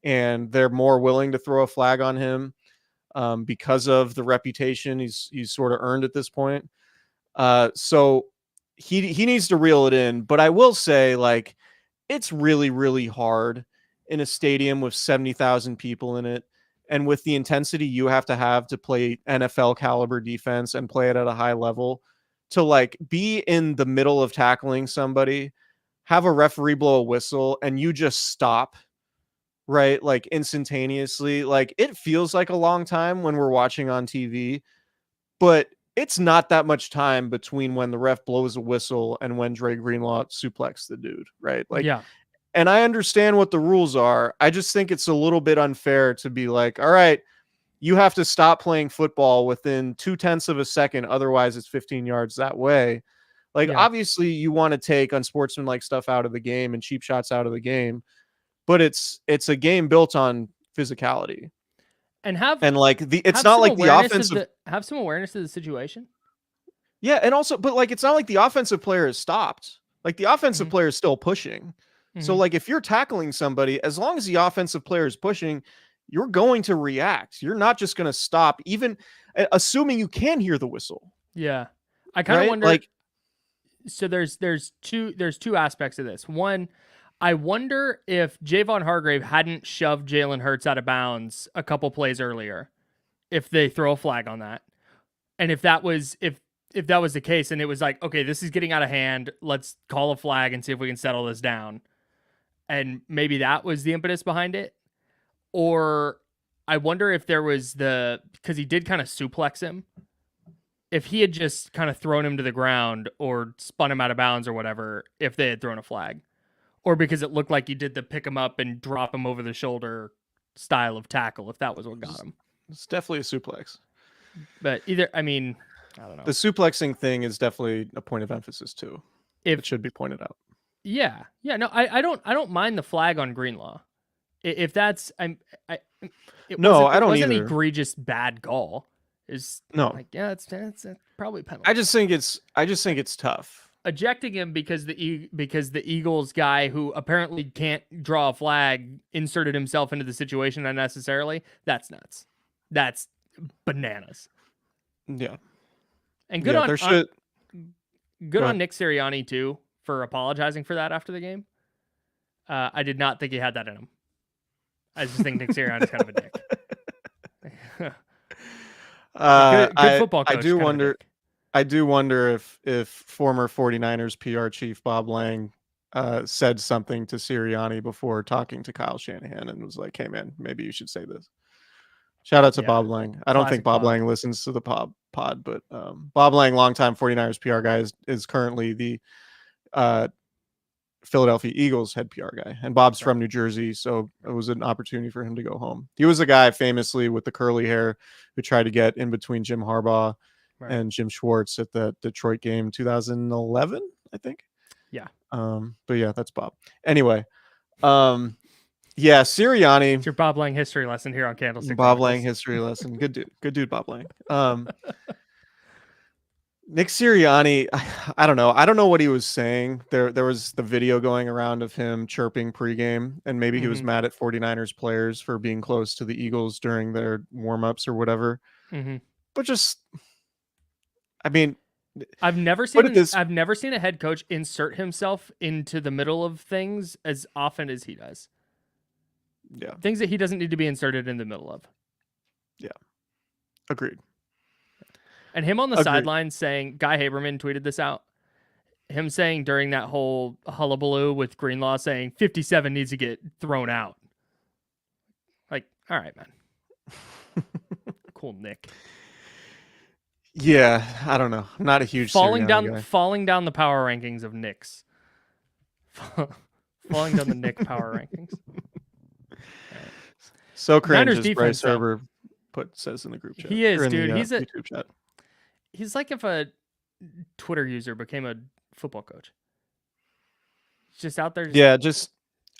and they're more willing to throw a flag on him because of the reputation he's sort of earned at this point. So he needs to reel it in. But I will say, like, it's really, really hard in a stadium with 70,000 people in it, and with the intensity you have to play NFL caliber defense and play it at a high level, to like be in the middle of tackling somebody, have a referee blow a whistle, and you just stop, right? Like, instantaneously. Like, it feels like a long time when we're watching on TV, but it's not that much time between when the ref blows a whistle and when Dre Greenlaw suplexed the dude, right? Like, Yeah. and I understand what the rules are. I just think it's a little bit unfair to be like, all right, you have to stop playing football within 0.2 of a second. Otherwise, it's 15 yards that way. Like, Yeah. obviously, you want to take unsportsmanlike stuff out of the game and cheap shots out of the game, but it's a game built on physicality. And And like it's have not some like the awareness of offensive. have some awareness of the situation. Yeah, and also, but like it's not like the offensive player is stopped. Like, the offensive Mm-hmm. player is still pushing. So Mm-hmm. like if you're tackling somebody, as long as the offensive player is pushing, you're going to react. You're not just going to stop, even assuming you can hear the whistle, Yeah. I kind of right? wonder. Like, So there's two aspects of this. One, I wonder if Javon Hargrave hadn't shoved Jalen Hurts out of bounds a couple plays earlier, if they throw a flag on that, and if that was the case, and it was like, okay, this is getting out of hand, let's call a flag and see if we can settle this down, and maybe that was the impetus behind it. Or I wonder if there was because he did kind of suplex him, if he had just kind of thrown him to the ground or spun him out of bounds or whatever, if they had thrown a flag, or because it looked like he did the pick him up and drop him over the shoulder style of tackle, if that was what got him. it's definitely a suplex. But either, I mean, I don't know. The suplexing thing is definitely a point of emphasis too. If It should be pointed out. yeah, no, I don't mind the flag on Greenlaw. If that's it No, I it don't wasn't an either. egregious bad call. Is No, like, yeah, it's probably penalty. I just think it's tough. Ejecting him because the Eagles guy who apparently can't draw a flag inserted himself into the situation unnecessarily. That's nuts. That's bananas. Yeah. And good Yeah, on there should good Go on ahead. Nick Sirianni too for apologizing for that after the game. I did not think he had that in him. I just think Nick Sirianni's kind of a dick. Good football I coach, do kind of a wonder dick. I do wonder if former 49ers PR chief Bob Lang said something to Sirianni before talking to Kyle Shanahan and was like, "Hey man, maybe you should say this." Shout out to Yeah, Bob Lang. I don't think classic Bob Bob. Lang listens to the pod, but Bob Lang, longtime 49ers PR guy, is currently the uh, Philadelphia Eagles head PR guy. And Bob's Right. from New Jersey, so it was an opportunity for him to go home. He was a guy famously with the curly hair who tried to get in between Jim Harbaugh Right. and Jim Schwartz at the Detroit game 2011, I think. Yeah. But yeah, that's Bob. Anyway, yeah, Sirianni. It's your Bob Lang history lesson here on Candlestick Bob Lang Chronicles. history lesson. Good dude, Bob Lang. Nick Sirianni, I don't know. I don't know what he was saying. There was the video going around of him chirping pregame, and maybe he was Mm-hmm. mad at 49ers players for being close to the Eagles during their warm-ups or whatever. Mm-hmm. But just, I mean, I've never put seen it this I've never seen a head coach insert himself into the middle of things as often as he does. yeah, Things that he doesn't need to be inserted in the middle of. yeah. Agreed. And him on the Agreed. sideline saying, Guy Haberman tweeted this out. Him saying during that whole hullabaloo with Greenlaw saying 57 needs to get thrown out. Like, all right, man. Cool, Nick. Yeah, I don't know. I'm not a huge Sirianni guy. Falling down the power rankings of Knicks. Falling down the Nick power rankings. So cringe, Niners as defense, Bryce though. Herbert says in the group chat. He is, or in dude. The, He's a YouTube chat. he's like if a Twitter user became a football coach. He's just out there. Yeah, just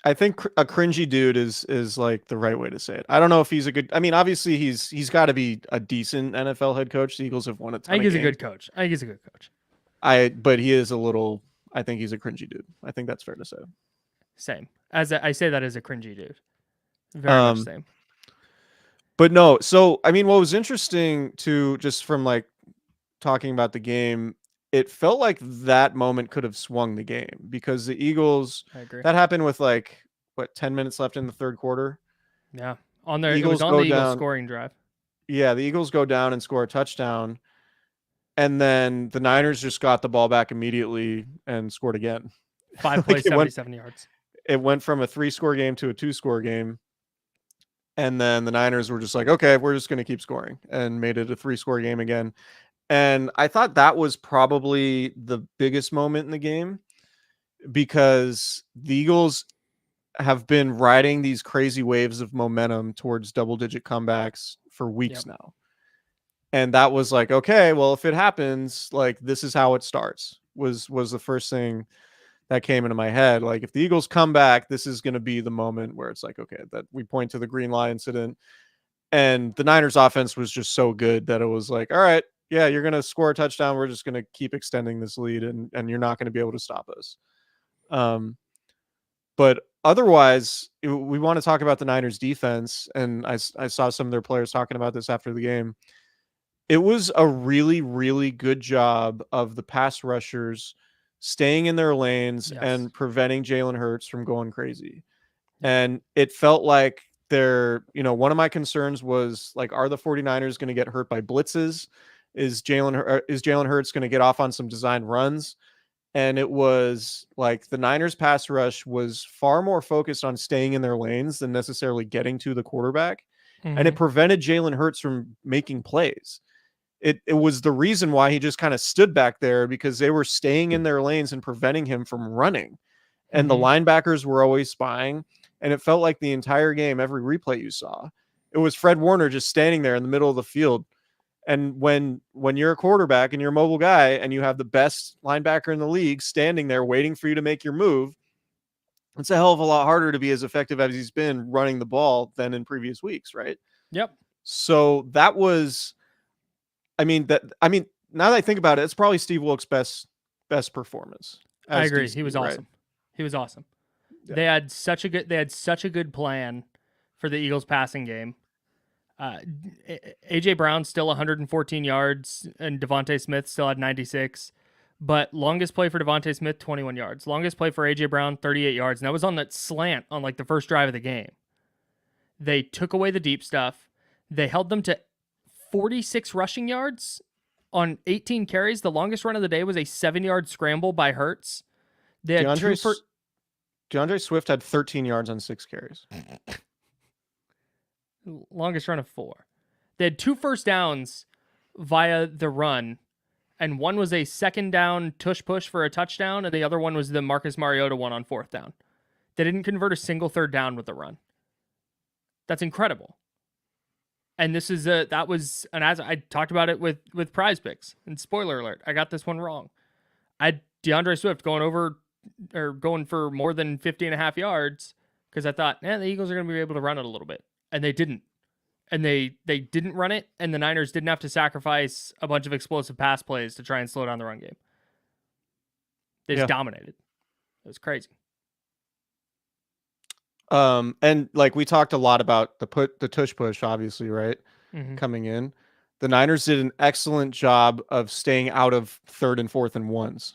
I think a cringy dude is like the right way to say it. I don't know if he's a good. I mean, obviously he's got to be a decent NFL head coach. The Eagles have won a ton. I think of he's a games. good coach. I think he's a good coach. But he is a little. I think he's a cringy dude. I think that's fair to say. Same. I say that as a cringy dude. Very much same. But no, so I mean, what was interesting to just from like talking about the game, it felt like that moment could have swung the game because the Eagles. I agree. That happened with like what 10 minutes left in the third quarter. Yeah, on there. It Eagles was on go the Eagles down. scoring drive. Yeah, the Eagles go down and score a touchdown, and then the Niners just got the ball back immediately and scored again. 5 plays, 77 yards. It went from a 3-score game to a 2-score game. And then the Niners were just like, okay, we're just going to keep scoring and made it a 3-score game again. And I thought that was probably the biggest moment in the game because the Eagles have been riding these crazy waves of momentum towards double-digit comebacks for weeks now. And that was like, okay, well, if it happens, like this is how it starts was the first thing that came into my head. Like if the Eagles come back, this is going to be the moment where it's like, okay, that we point to the Greenlaw incident, and the Niners offense was just so good that it was like, all right, yeah, you're going to score a touchdown. We're just going to keep extending this lead and you're not going to be able to stop us. But otherwise, we want to talk about the Niners defense. And I saw some of their players talking about this after the game. It was a really, really good job of the pass rushers staying in their lanes and preventing Jalen Hurts from going crazy. And it felt like one of my concerns was like, are the 49ers going to get hurt by blitzes? Is Jalen Hurts going to get off on some design runs? And it was like the Niners pass rush was far more focused on staying in their lanes than necessarily getting to the quarterback. Mm-hmm. And it prevented Jalen Hurts from making plays. It was the reason why he just kind of stood back there because they were staying in their lanes and preventing him from running. And the linebackers were always spying. And it felt like the entire game, every replay you saw, it was Fred Warner just standing there in the middle of the field. And when you're a quarterback and you're a mobile guy and you have the best linebacker in the league standing there waiting for you to make your move, it's a hell of a lot harder to be as effective as he's been running the ball than in previous weeks, right? Yep. So that was... now that I think about it, it's probably Steve Wilkes' best performance. I agree. DC, he was awesome. He was awesome. Yeah. They had such a good plan for the Eagles passing game. Uh, AJ Brown still 114 yards, and Devontae Smith still had 96. But longest play for Devontae Smith, 21 yards. Longest play for AJ Brown, 38 yards. And that was on that slant on like the first drive of the game. They took away the deep stuff. They held them to 46 rushing yards on 18 carries. The longest run of the day was a 7-yard scramble by Hurts. They had DeAndre Swift had 13 yards on 6 carries. Longest run of 4. They had 2 first downs via the run, and one was a second down tush push for a touchdown, and the other one was the Marcus Mariota one on 4th down. They didn't convert a single third down with the run. That's incredible. And this is that was, and as I talked about it with Prize Picks, and spoiler alert, I got this one wrong. I had DeAndre Swift going for more than 50.5 yards because I thought, the Eagles are going to be able to run it a little bit, and they didn't. And they didn't run it, and the Niners didn't have to sacrifice a bunch of explosive pass plays to try and slow down the run game. They just dominated. It was crazy. And like we talked a lot about the tush push, obviously, right? Mm-hmm. Coming in, the Niners did an excellent job of staying out of 3rd and 4th and 1s.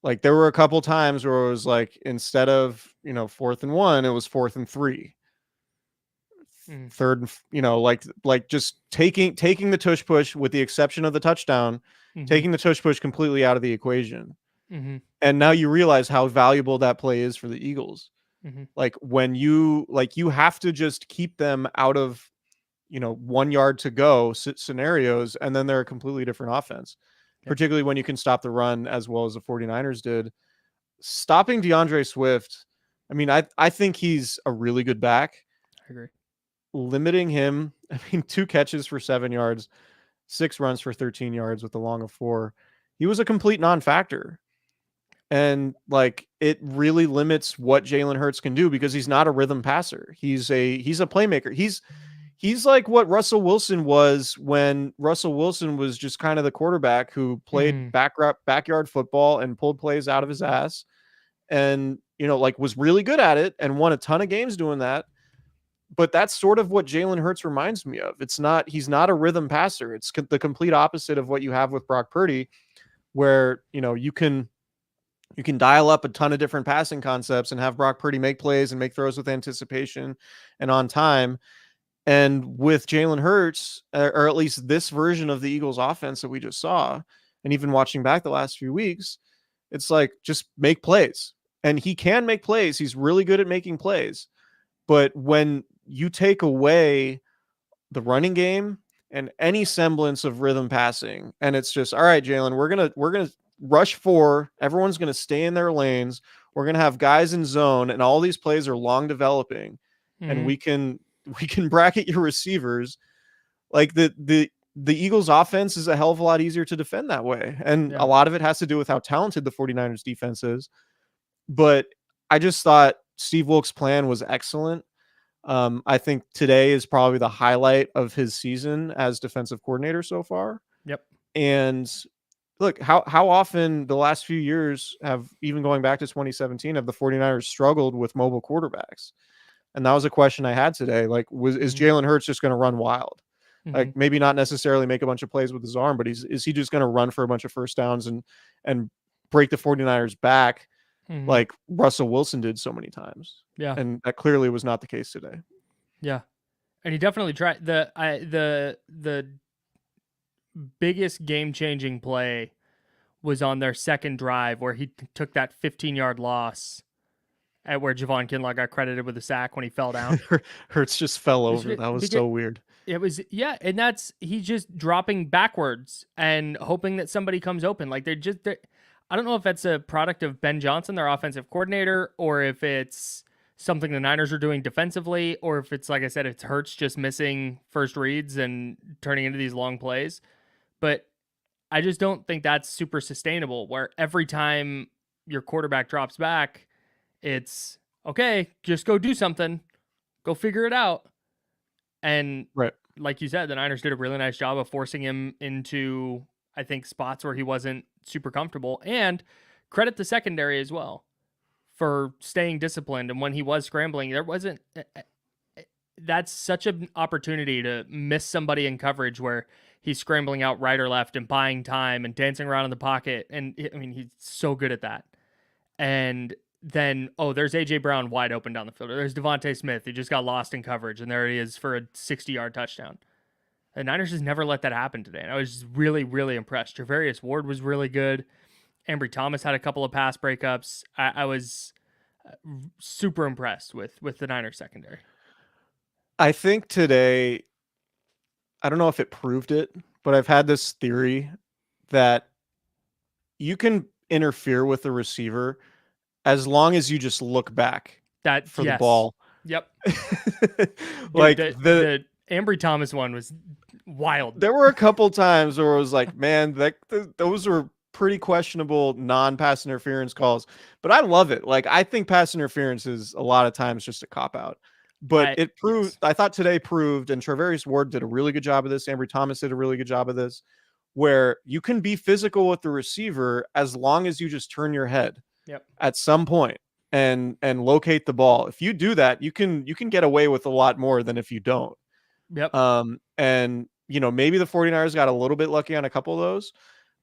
Like there were a couple times where it was like instead of 4th and 1, it was 4th and 3. Third, like just taking the tush push with the exception of the touchdown, taking the tush push completely out of the equation. And now you realize how valuable that play is for the Eagles. Like when you have to just keep them out of 1 yard to go scenarios, and then they're a completely different offense. Particularly when you can stop the run as well as the 49ers did. Stopping DeAndre Swift, I mean, I think he's a really good back. I agree. Limiting him, 2 catches for 7 yards, 6 runs for 13 yards with a long of 4. He was a complete non-factor. And like it really limits what Jalen Hurts can do because he's not a rhythm passer. He's a playmaker. He's like what Russell Wilson was when Russell Wilson was just kind of the quarterback who played backyard football and pulled plays out of his ass and was really good at it and won a ton of games doing that. But that's sort of what Jalen Hurts reminds me of. He's not a rhythm passer. It's the complete opposite of what you have with Brock Purdy, where, you can dial up a ton of different passing concepts and have Brock Purdy make plays and make throws with anticipation and on time. And with Jalen Hurts, or at least this version of the Eagles offense that we just saw, and even watching back the last few weeks, it's like, just make plays. And he can make plays. He's really good at making plays. But when you take away the running game and any semblance of rhythm passing, and it's just, all right, Jalen, we're going to rush 4. Everyone's going to stay in their lanes. We're going to have guys in zone, and all these plays are long developing, and we can bracket your receivers. Like the Eagles offense is a hell of a lot easier to defend that way. And a lot of it has to do with how talented the 49ers defense is. But I just thought Steve Wilkes' plan was excellent. I think today is probably the highlight of his season as defensive coordinator so far. Yep. And look, how often the last few years have, even going back to 2017, have the 49ers struggled with mobile quarterbacks? And that was a question I had today. Like, is Jalen Hurts just going to run wild? Like, maybe not necessarily make a bunch of plays with his arm, but is he just going to run for a bunch of first downs and break the 49ers back like Russell Wilson did so many times? Yeah. And that clearly was not the case today. Yeah. And he definitely tried. The biggest game-changing play was on their second drive where he took that 15-yard loss at where Javon Kinlaw got credited with a sack when he fell down. Hurts just fell over. That was so weird. It was, and he's just dropping backwards and hoping that somebody comes open. Like I don't know if that's a product of Ben Johnson, their offensive coordinator, or if it's something the Niners are doing defensively, or if it's, like I said, it's Hurts just missing first reads and turning into these long plays. But I just don't think that's super sustainable, where every time your quarterback drops back, it's, okay, just go do something. Go figure it out. And like you said, the Niners did a really nice job of forcing him into, I think, spots where he wasn't super comfortable. And credit the secondary as well for staying disciplined. And when he was scrambling, that that's such an opportunity to miss somebody in coverage where he's scrambling out right or left and buying time and dancing around in the pocket. And I mean, he's so good at that. And then, oh, there's AJ Brown wide open down the field. There's Devontae Smith. He just got lost in coverage, and there he is for a 60-yard touchdown. The Niners just never let that happen today. And I was just really, really impressed. Travarius Ward was really good. Ambry Thomas had a couple of pass breakups. I was super impressed with the Niners secondary. I think today, I don't know if it proved it, but I've had this theory that you can interfere with the receiver as long as you just look back for the ball. Yep. Like dude, the Ambry Thomas one was wild. There were a couple times where it was like, man, those were pretty questionable non-pass interference calls, but I love it. Like, I think pass interference is a lot of times just a cop out, but it proved. Yes. I thought today proved, and Travarius Ward did a really good job of this. Ambry Thomas did a really good job of this, where you can be physical with the receiver as long as you just turn your head at some point and locate the ball. If you do that, you can get away with a lot more than if you don't. Yep. And maybe the 49ers got a little bit lucky on a couple of those,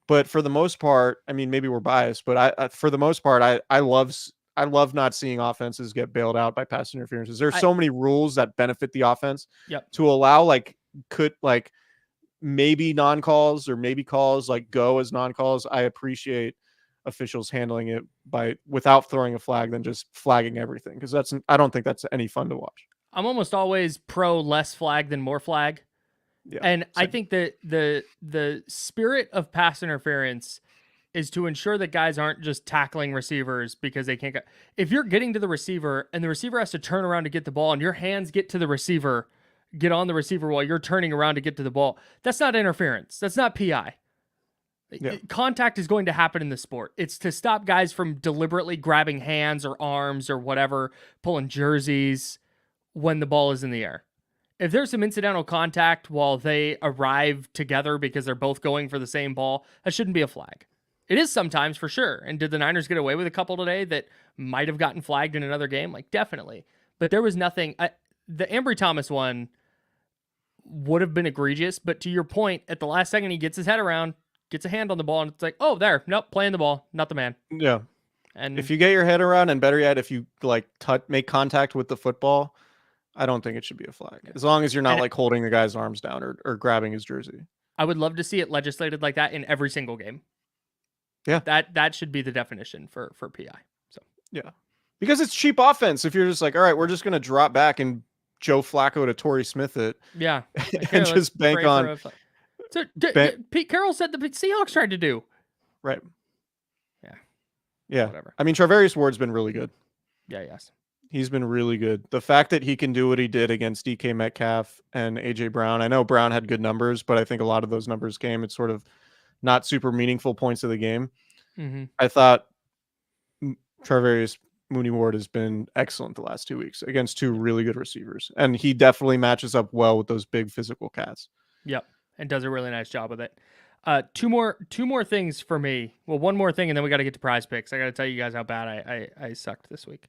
but for the most part, I mean, maybe we're biased, but for the most part, I love not seeing offenses get bailed out by pass interferences. There's so many rules that benefit the offense to allow maybe non-calls or maybe calls like go as non-calls. I appreciate officials handling it without throwing a flag than just flagging everything, because I don't think that's any fun to watch. I'm almost always pro less flag than more flag. Yeah, and I think that the spirit of pass interference is to ensure that guys aren't just tackling receivers because they can't if you're getting to the receiver and the receiver has to turn around to get the ball and your hands get on the receiver while you're turning around to get to the ball, that's not interference. That's not PI. Yeah. Contact is going to happen in the sport. It's to stop guys from deliberately grabbing hands or arms or whatever, pulling jerseys when the ball is in the air. If there's some incidental contact while they arrive together because they're both going for the same ball, that shouldn't be a flag. It is sometimes, for sure. And did the Niners get away with a couple today that might have gotten flagged in another game? Like, definitely. But there was nothing. The Ambry Thomas one would have been egregious, but to your point, at the last second, he gets his head around, gets a hand on the ball, and it's like, oh, there. Nope, playing the ball, not the man. Yeah. And if you get your head around, and better yet, if you make contact with the football, I don't think it should be a flag. As long as you're not holding the guy's arms down or grabbing his jersey. I would love to see it legislated like that in every single game. Yeah. That should be the definition for PI. So yeah. Because it's cheap offense. If you're just like, all right, we're just gonna drop back and Joe Flacco to Torrey Smith it. Yeah. And just bank on. So Pete Carroll said the Seahawks tried to do. Right. Yeah. Yeah. Whatever. I mean, Travarius Ward's been really good. Yeah, yes. He's been really good. The fact that he can do what he did against DK Metcalf and AJ Brown. I know Brown had good numbers, but I think a lot of those numbers came at sort of not super meaningful points of the game. Mm-hmm. I thought Travarius Mooney Ward has been excellent the last 2 weeks against two really good receivers. And he definitely matches up well with those big physical cats. Yep. And does a really nice job with it. Two more things for me. Well, one more thing, and then we got to get to prize picks. I got to tell you guys how bad I sucked this week.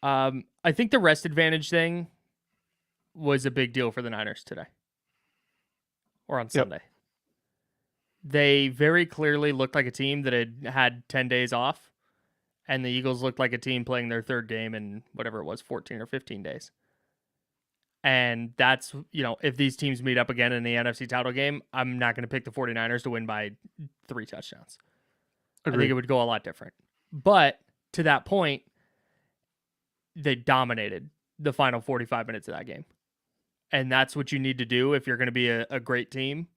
I think the rest advantage thing was a big deal for the Niners today. Or on Sunday. They very clearly looked like a team that had 10 days off. And the Eagles looked like a team playing their third game in whatever it was, 14 or 15 days. And that's, if these teams meet up again in the NFC title game, I'm not going to pick the 49ers to win by 3 touchdowns. Agreed. I think it would go a lot different. But to that point, they dominated the final 45 minutes of that game. And that's what you need to do if you're going to be a great team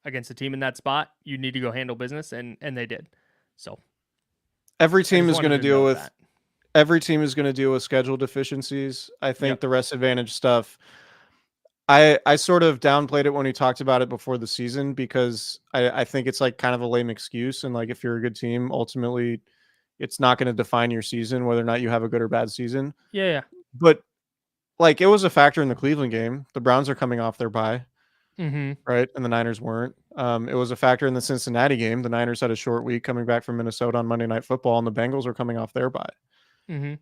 against a team in that spot. You need to go handle business, and they did. So every team is going to deal with schedule deficiencies. I think the rest advantage stuff, I sort of downplayed it when we talked about it before the season, because I think it's like kind of a lame excuse. And like, if you're a good team, ultimately it's not going to define your season, whether or not you have a good or bad season. Yeah. But like, it was a factor in the Cleveland game. The Browns are coming off their bye. Mm-hmm. Right. And the Niners weren't. It was a factor in the Cincinnati game. The Niners had a short week coming back from Minnesota on Monday Night Football, and the Bengals were coming off their bye. Mm-hmm.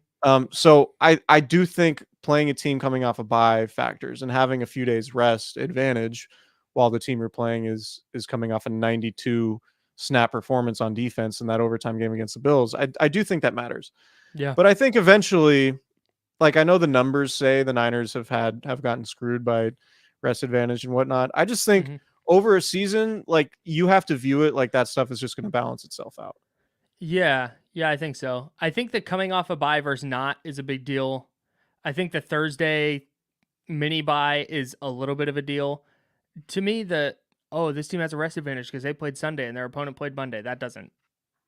So I do think playing a team coming off a bye factors and having a few days rest advantage while the team you're playing is coming off a 92 snap performance on defense in that overtime game against the Bills. I do think that matters. Yeah. But I think eventually, like I know the numbers say the Niners have gotten screwed by rest advantage and whatnot. I just think hmm over a season, like you have to view it like that stuff is just going to balance itself out. Yeah. Yeah, I think so. I think that coming off a bye versus not is a big deal. I think the Thursday mini bye is a little bit of a deal. To me, this team has a rest advantage because they played Sunday and their opponent played Monday. That doesn't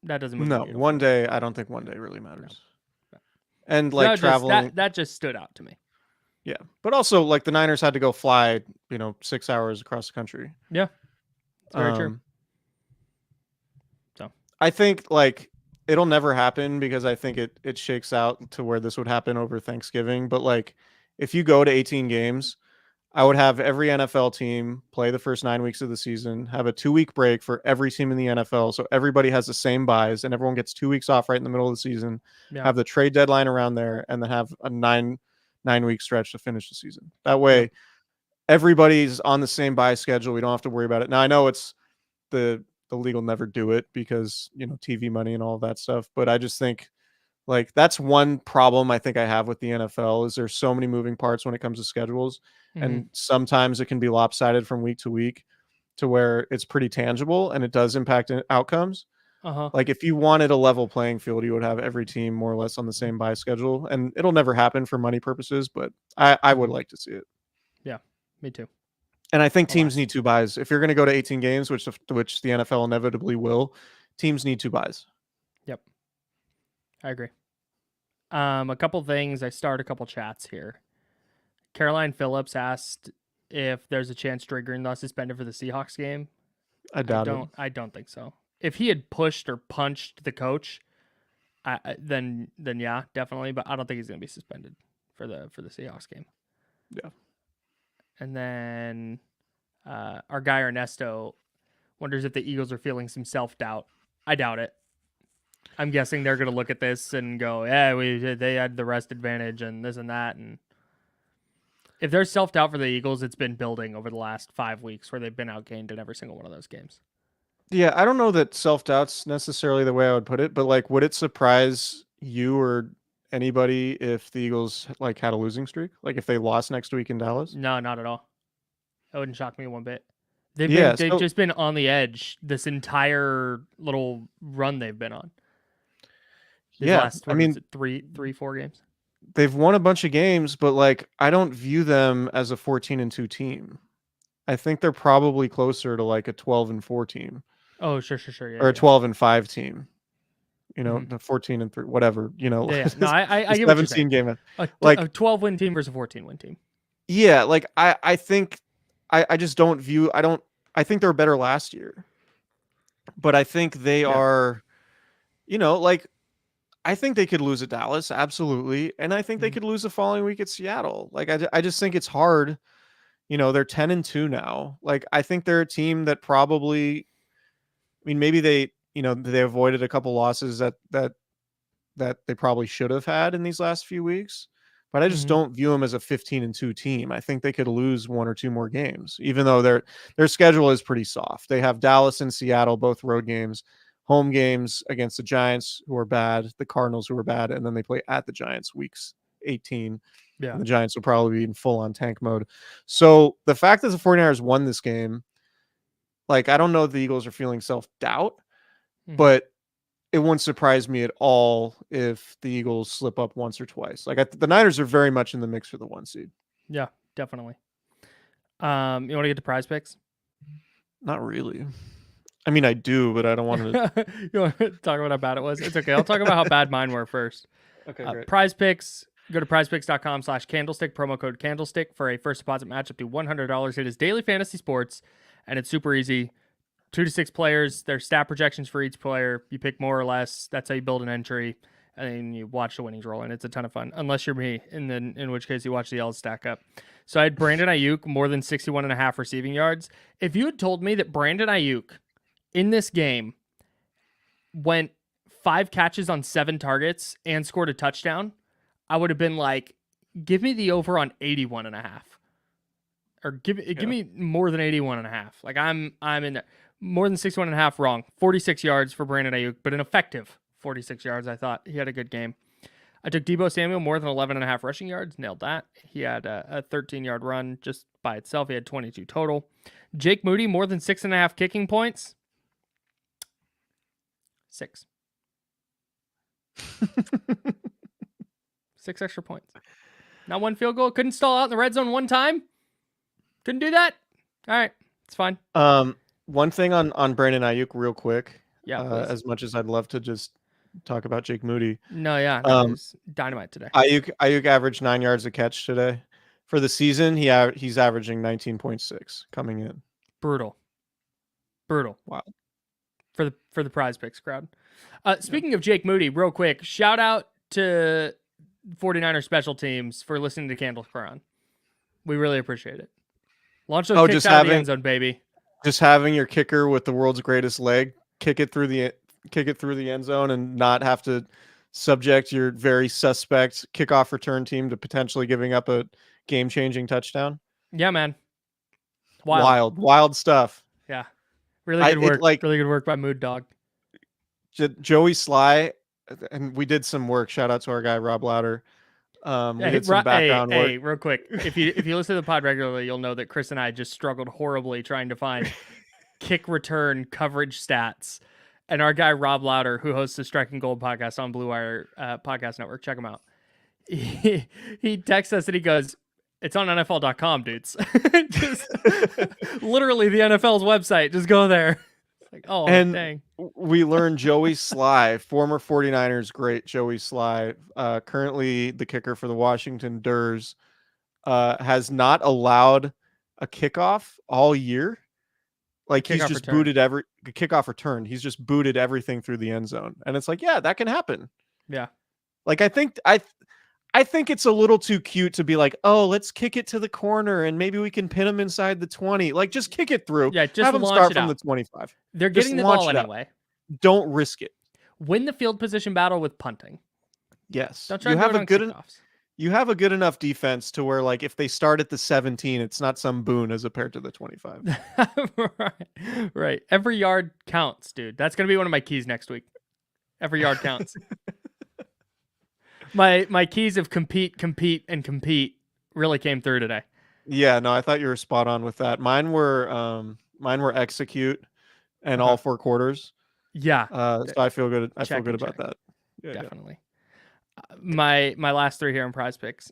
move the No, needle for one me. day I don't think one day really No. matters. No. And like That just traveling, that just stood out to me. yeah. But also like the Niners had to go fly, 6 hours across the country. Yeah, it's very true. Um So, I think like it'll never happen because I think it shakes out to where this would happen over Thanksgiving, but like if you go to 18 games, I would have every NFL team play the first 9 weeks of the season, have a 2-week break for every team in the NFL. So everybody has the same buys and everyone gets 2 weeks off right in the middle of the season, yeah, have the trade deadline around there, and then have a 9 week stretch to finish the season. That yeah. way, everybody's on the same buy schedule. We don't have to worry about it. Now, I know it's the league will never do it because, TV money and all of that stuff. But I just think like that's one problem I think I have with the NFL is there's so many moving parts when it comes to schedules. hmm And sometimes it can be lopsided from week to week to where it's pretty tangible and it does impact outcomes. Uh-huh. Like if you wanted a level playing field, you would have every team more or less on the same buy schedule. And it'll never happen for money purposes, but I would hmm like to see it. Yeah, me too. And I think teams Alas. need 2 buys. If you're going to go to 18 games, which the NFL inevitably will, teams need 2 buys. Yep, I agree. A couple things. I start a couple chats here. Caroline Phillips asked if there's a chance Dre Greenlaw suspended for the Seahawks game. I doubt it. I don't think so. If he had pushed or punched the coach, then yeah, definitely. But I don't think he's gonna be suspended for the Seahawks game. Yeah. And then our guy Ernesto wonders if the Eagles are feeling some self doubt. I doubt it. I'm guessing they're gonna look at this and go, "Yeah, they had the rest advantage and this and that." And if there's self doubt for the Eagles, it's been building over the last 5 weeks, where they've been outgained in every single one of those games. Yeah, I don't know that self-doubt's necessarily the way I would put it, but like would it surprise you or anybody if the Eagles like had a losing streak? Like if they lost next week in Dallas? No, not at all. That wouldn't shock me one bit. Yeah, They've so just been on the edge this entire little run they've been on. These yeah, last I what is mean, it, 4 games? they've won a bunch of games, but like I don't view them as a 14-2 team. I think they're probably closer to like a 12-4 team Oh, sure, yeah, or a yeah. 12-5 team. hmm The 14-3, whatever, Yeah. No, I the get what you're saying. 17 game. A Like 12-win team versus a 14-win team. yeah, like I think I just don't view I think they were better last year. But I think they Yeah. are, like I think they could lose at Dallas, absolutely, and I think they hmm could lose the following week at Seattle. Like I just think it's hard. They're 10-2 now. Like I think they're a team that probably, I mean, maybe they avoided a couple losses that they probably should have had in these last few weeks. But I just hmm don't view them as a 15-2 team. I think they could lose 1 or 2 more games, even though their schedule is pretty soft. They have Dallas and Seattle, both road games, home games against the Giants, who are bad, the Cardinals, who are bad, and then they play at the Giants weeks 18. Yeah. And the Giants will probably be in full on tank mode. So the fact that the 49ers won this game, like I don't know if the Eagles are feeling self-doubt, hmm but it wouldn't surprise me at all if the Eagles slip up once or twice. Like the Niners are very much in the mix for the 1 seed. Yeah, definitely. You want to get to prize picks? Not really. I mean, I do, but I don't want to. You want to talk about how bad it was? It's okay. I'll talk about how bad mine were first. Okay, great. Prize picks. Go to prizepicks.com/candlestick, promo code candlestick for a first deposit match up to $100. It is daily fantasy sports, and it's super easy. 2 to 6 players. There's stat projections for each player. You pick more or less. That's how you build an entry, and then you watch the winnings roll, and it's a ton of fun. Unless you're me, and then in which case you watch the L's stack up. So I had Brandon Ayuk more than 61.5 receiving yards. If you had told me that Brandon Ayuk in this game went 5 catches on 7 targets and scored a touchdown, I would have been like, give me the over on 81.5. Or give me more than 81.5. Like I'm in there. More than 61.5 wrong. 46 yards for Brandon Ayuk, but an effective 46 yards. I thought he had a good game. I took Deebo Samuel more than 11.5 rushing yards. Nailed that. He had a 13-yard run just by itself. He had 22 total. Jake Moody more than 6.5 kicking points. 6. 6 extra points. Not one field goal. Couldn't stall out in the red zone one time. Couldn't do that. All right, it's fine. One thing on Brandon Ayuk real quick. Yeah, as much as I'd love to just talk about Jake Moody. No, it was dynamite today. Ayuk averaged 9 yards a catch today. For the season, he's averaging 19.6 coming in. Brutal. Wow. For the prize picks crowd. Speaking of Jake Moody, real quick, shout out to 49er special teams for listening to Candles Crown. We really appreciate it. Launch those kicks out of the end zone, baby. Just having your kicker with the world's greatest leg kick it through the end zone and not have to subject your very suspect kickoff return team to potentially giving up a game-changing touchdown. Yeah, man. Wild stuff. Yeah. Really good work. Really good work by Mood Dog. Joey Sly, and we did some work. Shout out to our guy Rob Louder. We did some background work. Hey, real quick. If you listen to the pod regularly, you'll know that Chris and I just struggled horribly trying to find kick return coverage stats. And our guy Rob Louder, who hosts the Striking Gold podcast on Blue Wire Podcast Network, check him out. He texts us and he goes, "It's on NFL.com, dudes." Just literally the NFL's website. Just go there. It's like, oh, and dang. We learned Joey Sly, former 49ers great Joey Sly, currently the kicker for the Washington Durs, has not allowed a kickoff all year. Like he's just booted every kickoff return. He's just booted everything through the end zone. And it's like, yeah, that can happen. Yeah. Like I think it's a little too cute to be like, oh, let's kick it to the corner and maybe we can pin him inside the 20. Like just kick it through. Yeah, just have him start from the 25. They're getting the ball anyway. Don't risk it. Win the field position battle with punting. Yes. Don't try to do it on kickoffs. You have a good enough defense to where, like, if they start at the 17, it's not some boon as compared to the 25. Right. Every yard counts, dude. That's going to be one of my keys next week. Every yard counts. My keys of compete really came through today. Yeah, no, I thought you were spot on with that. Mine were execute and all 4 quarters. Yeah. So I feel good. I feel good about that. Yeah, definitely. My last 3 here in prize picks.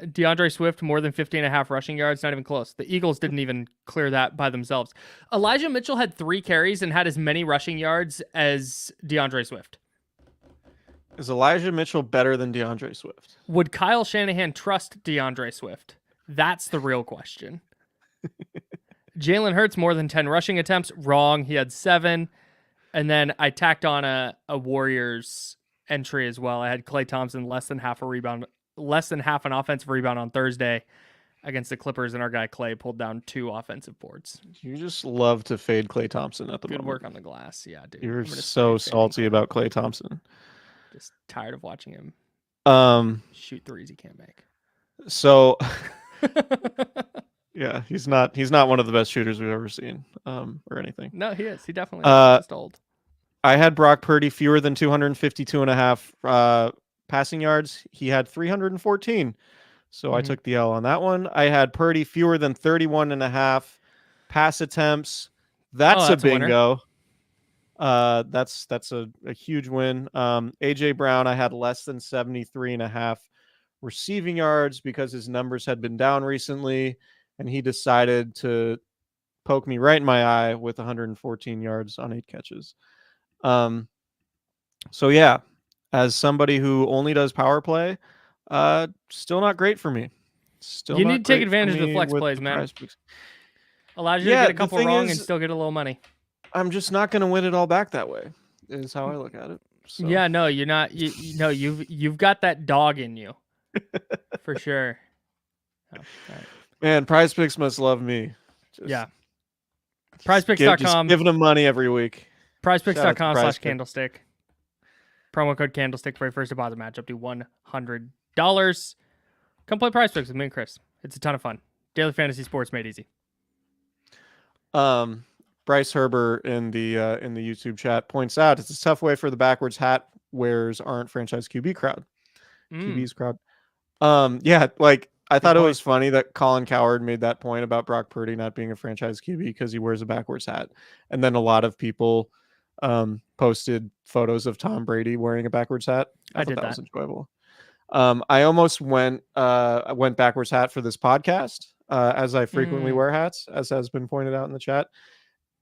DeAndre Swift, more than 50.5 rushing yards, not even close. The Eagles didn't even clear that by themselves. Elijah Mitchell had 3 carries and had as many rushing yards as DeAndre Swift. Is Elijah Mitchell better than DeAndre Swift? Would Kyle Shanahan trust DeAndre Swift? That's the real question. Jalen Hurts, more than 10 rushing attempts. Wrong. He had 7. And then I tacked on a Warriors entry as well. I had Klay Thompson less than half an offensive rebound on Thursday against the Clippers, and our guy Klay pulled down 2 offensive boards. You just love to fade Klay Thompson at the moment. Good work on the glass. Yeah, dude. You're so salty about Klay Thompson. Just tired of watching him shoot threes he can't make. So yeah, he's not one of the best shooters we've ever seen or anything. No, he is. He definitely is. Just old. I had Brock Purdy fewer than 252.5 passing yards. He had 314. So I took the L on that one. I had Purdy fewer than 31.5 pass attempts. That's a bingo. That's a huge win. AJ Brown, I had less than 73.5 receiving yards because his numbers had been down recently, and he decided to poke me right in my eye with 114 yards on 8 catches. So yeah, as somebody who only does power play, still not great for me. You need to take advantage of the flex plays, man. Allows you to get a couple wrong and still get a little money. I'm just not going to win it all back that way, is how I look at it. So. Yeah, no, you're not. You've got that dog in you, for sure. Oh, right. Man, Prize Picks must love me. Yeah. PrizePicks.com. Giving them money every week. PrizePicks.com/candlestick. Promo code candlestick for your first deposit match up to $100. Come play Prize Picks with me and Chris. It's a ton of fun. Daily fantasy sports made easy. Bryce Herbert in the YouTube chat points out it's a tough way for the backwards hat wearers aren't franchise QB crowd. QB's crowd. Yeah, like I thought it was funny that Colin Cowherd made that point about Brock Purdy not being a franchise QB because he wears a backwards hat. And then a lot of people posted photos of Tom Brady wearing a backwards hat. I thought that was enjoyable. I almost went backwards hat for this podcast, as I frequently wear hats, as has been pointed out in the chat.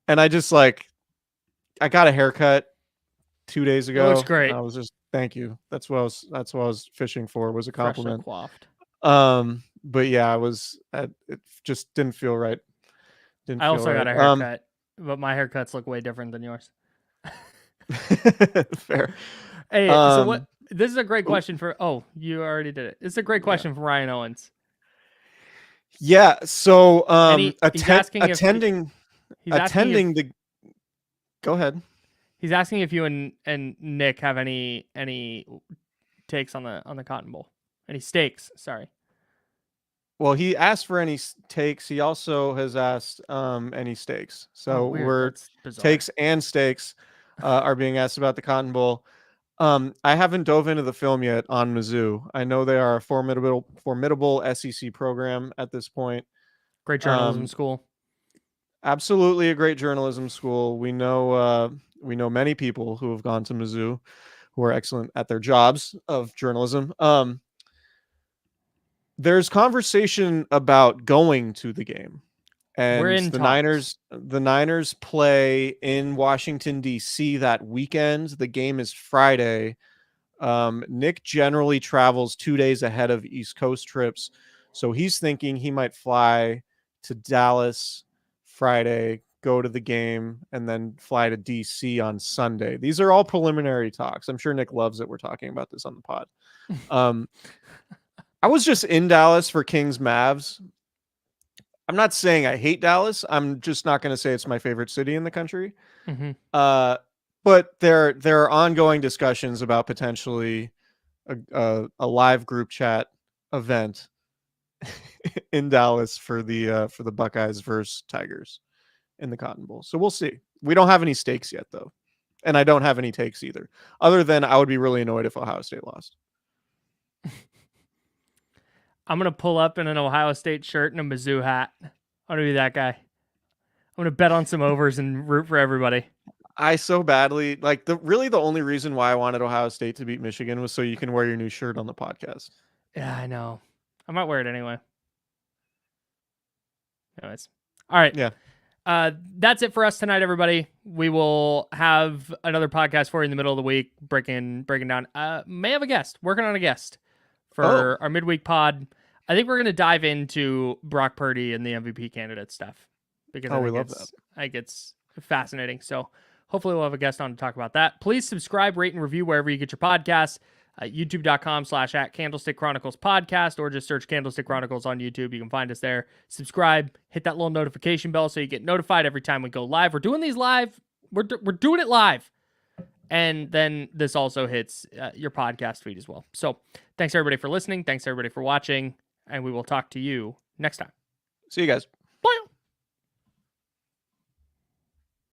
And I just I got a haircut 2 days ago. It looks great. I was just thank you. That's what I was fishing for, was a compliment. But yeah, it just didn't feel right. I also got a haircut, but my haircuts look way different than yours. Fair. Hey, so what? This is a great question for. Oh, you already did it. It's a great question from Ryan Owens. Yeah. So, attending the. Go ahead. He's asking if you and Nick have any takes on the Cotton Bowl, any stakes. Sorry. Well, he asked for any takes. He also has asked any stakes. So we're takes and stakes are being asked about the Cotton Bowl. I haven't dove into the film yet on Mizzou. I know they are a formidable SEC program at this point. Great journalism school. Absolutely a great journalism school. We know many people who have gone to Mizzou who are excellent at their jobs of journalism. There's conversation about going to the game, and the Niners play in Washington D.C. that weekend. The game is Friday. Nick generally travels 2 days ahead of East Coast trips, so he's thinking he might fly to Dallas Friday, go to the game, and then fly to DC on Sunday. These are all preliminary talks. I'm sure Nick loves that we're talking about this on the pod. I was just in Dallas for Kings Mavs. I'm not saying I hate Dallas. I'm just not going to say it's my favorite city in the country. Mm-hmm. But there are ongoing discussions about potentially a live group chat event in Dallas for the Buckeyes versus Tigers in the Cotton Bowl. So we'll see. We don't have any stakes yet, though, and I don't have any takes either. Other than I would be really annoyed if Ohio State lost. I'm going to pull up in an Ohio State shirt and a Mizzou hat. I'm going to be that guy. I'm going to bet on some overs and root for everybody. I so badly, the only reason why I wanted Ohio State to beat Michigan was so you can wear your new shirt on the podcast. Yeah, I know. I might wear it anyway. Anyways. All right. Yeah. That's it for us tonight, everybody. We will have another podcast for you in the middle of the week, breaking down. May have a guest. Working on a guest for our midweek pod. I think we're going to dive into Brock Purdy and the MVP candidate stuff because we love that. I think it's fascinating. So hopefully we'll have a guest on to talk about that. Please subscribe, rate, and review wherever you get your podcasts. YouTube.com/@Candlestick Chronicles podcast, or just search Candlestick Chronicles on YouTube. You can find us there. Subscribe, hit that little notification bell so you get notified every time we go live. We're doing these live. We're doing it live. And then this also hits your podcast feed as well. So thanks everybody for listening. Thanks everybody for watching. And we will talk to you next time. See you guys.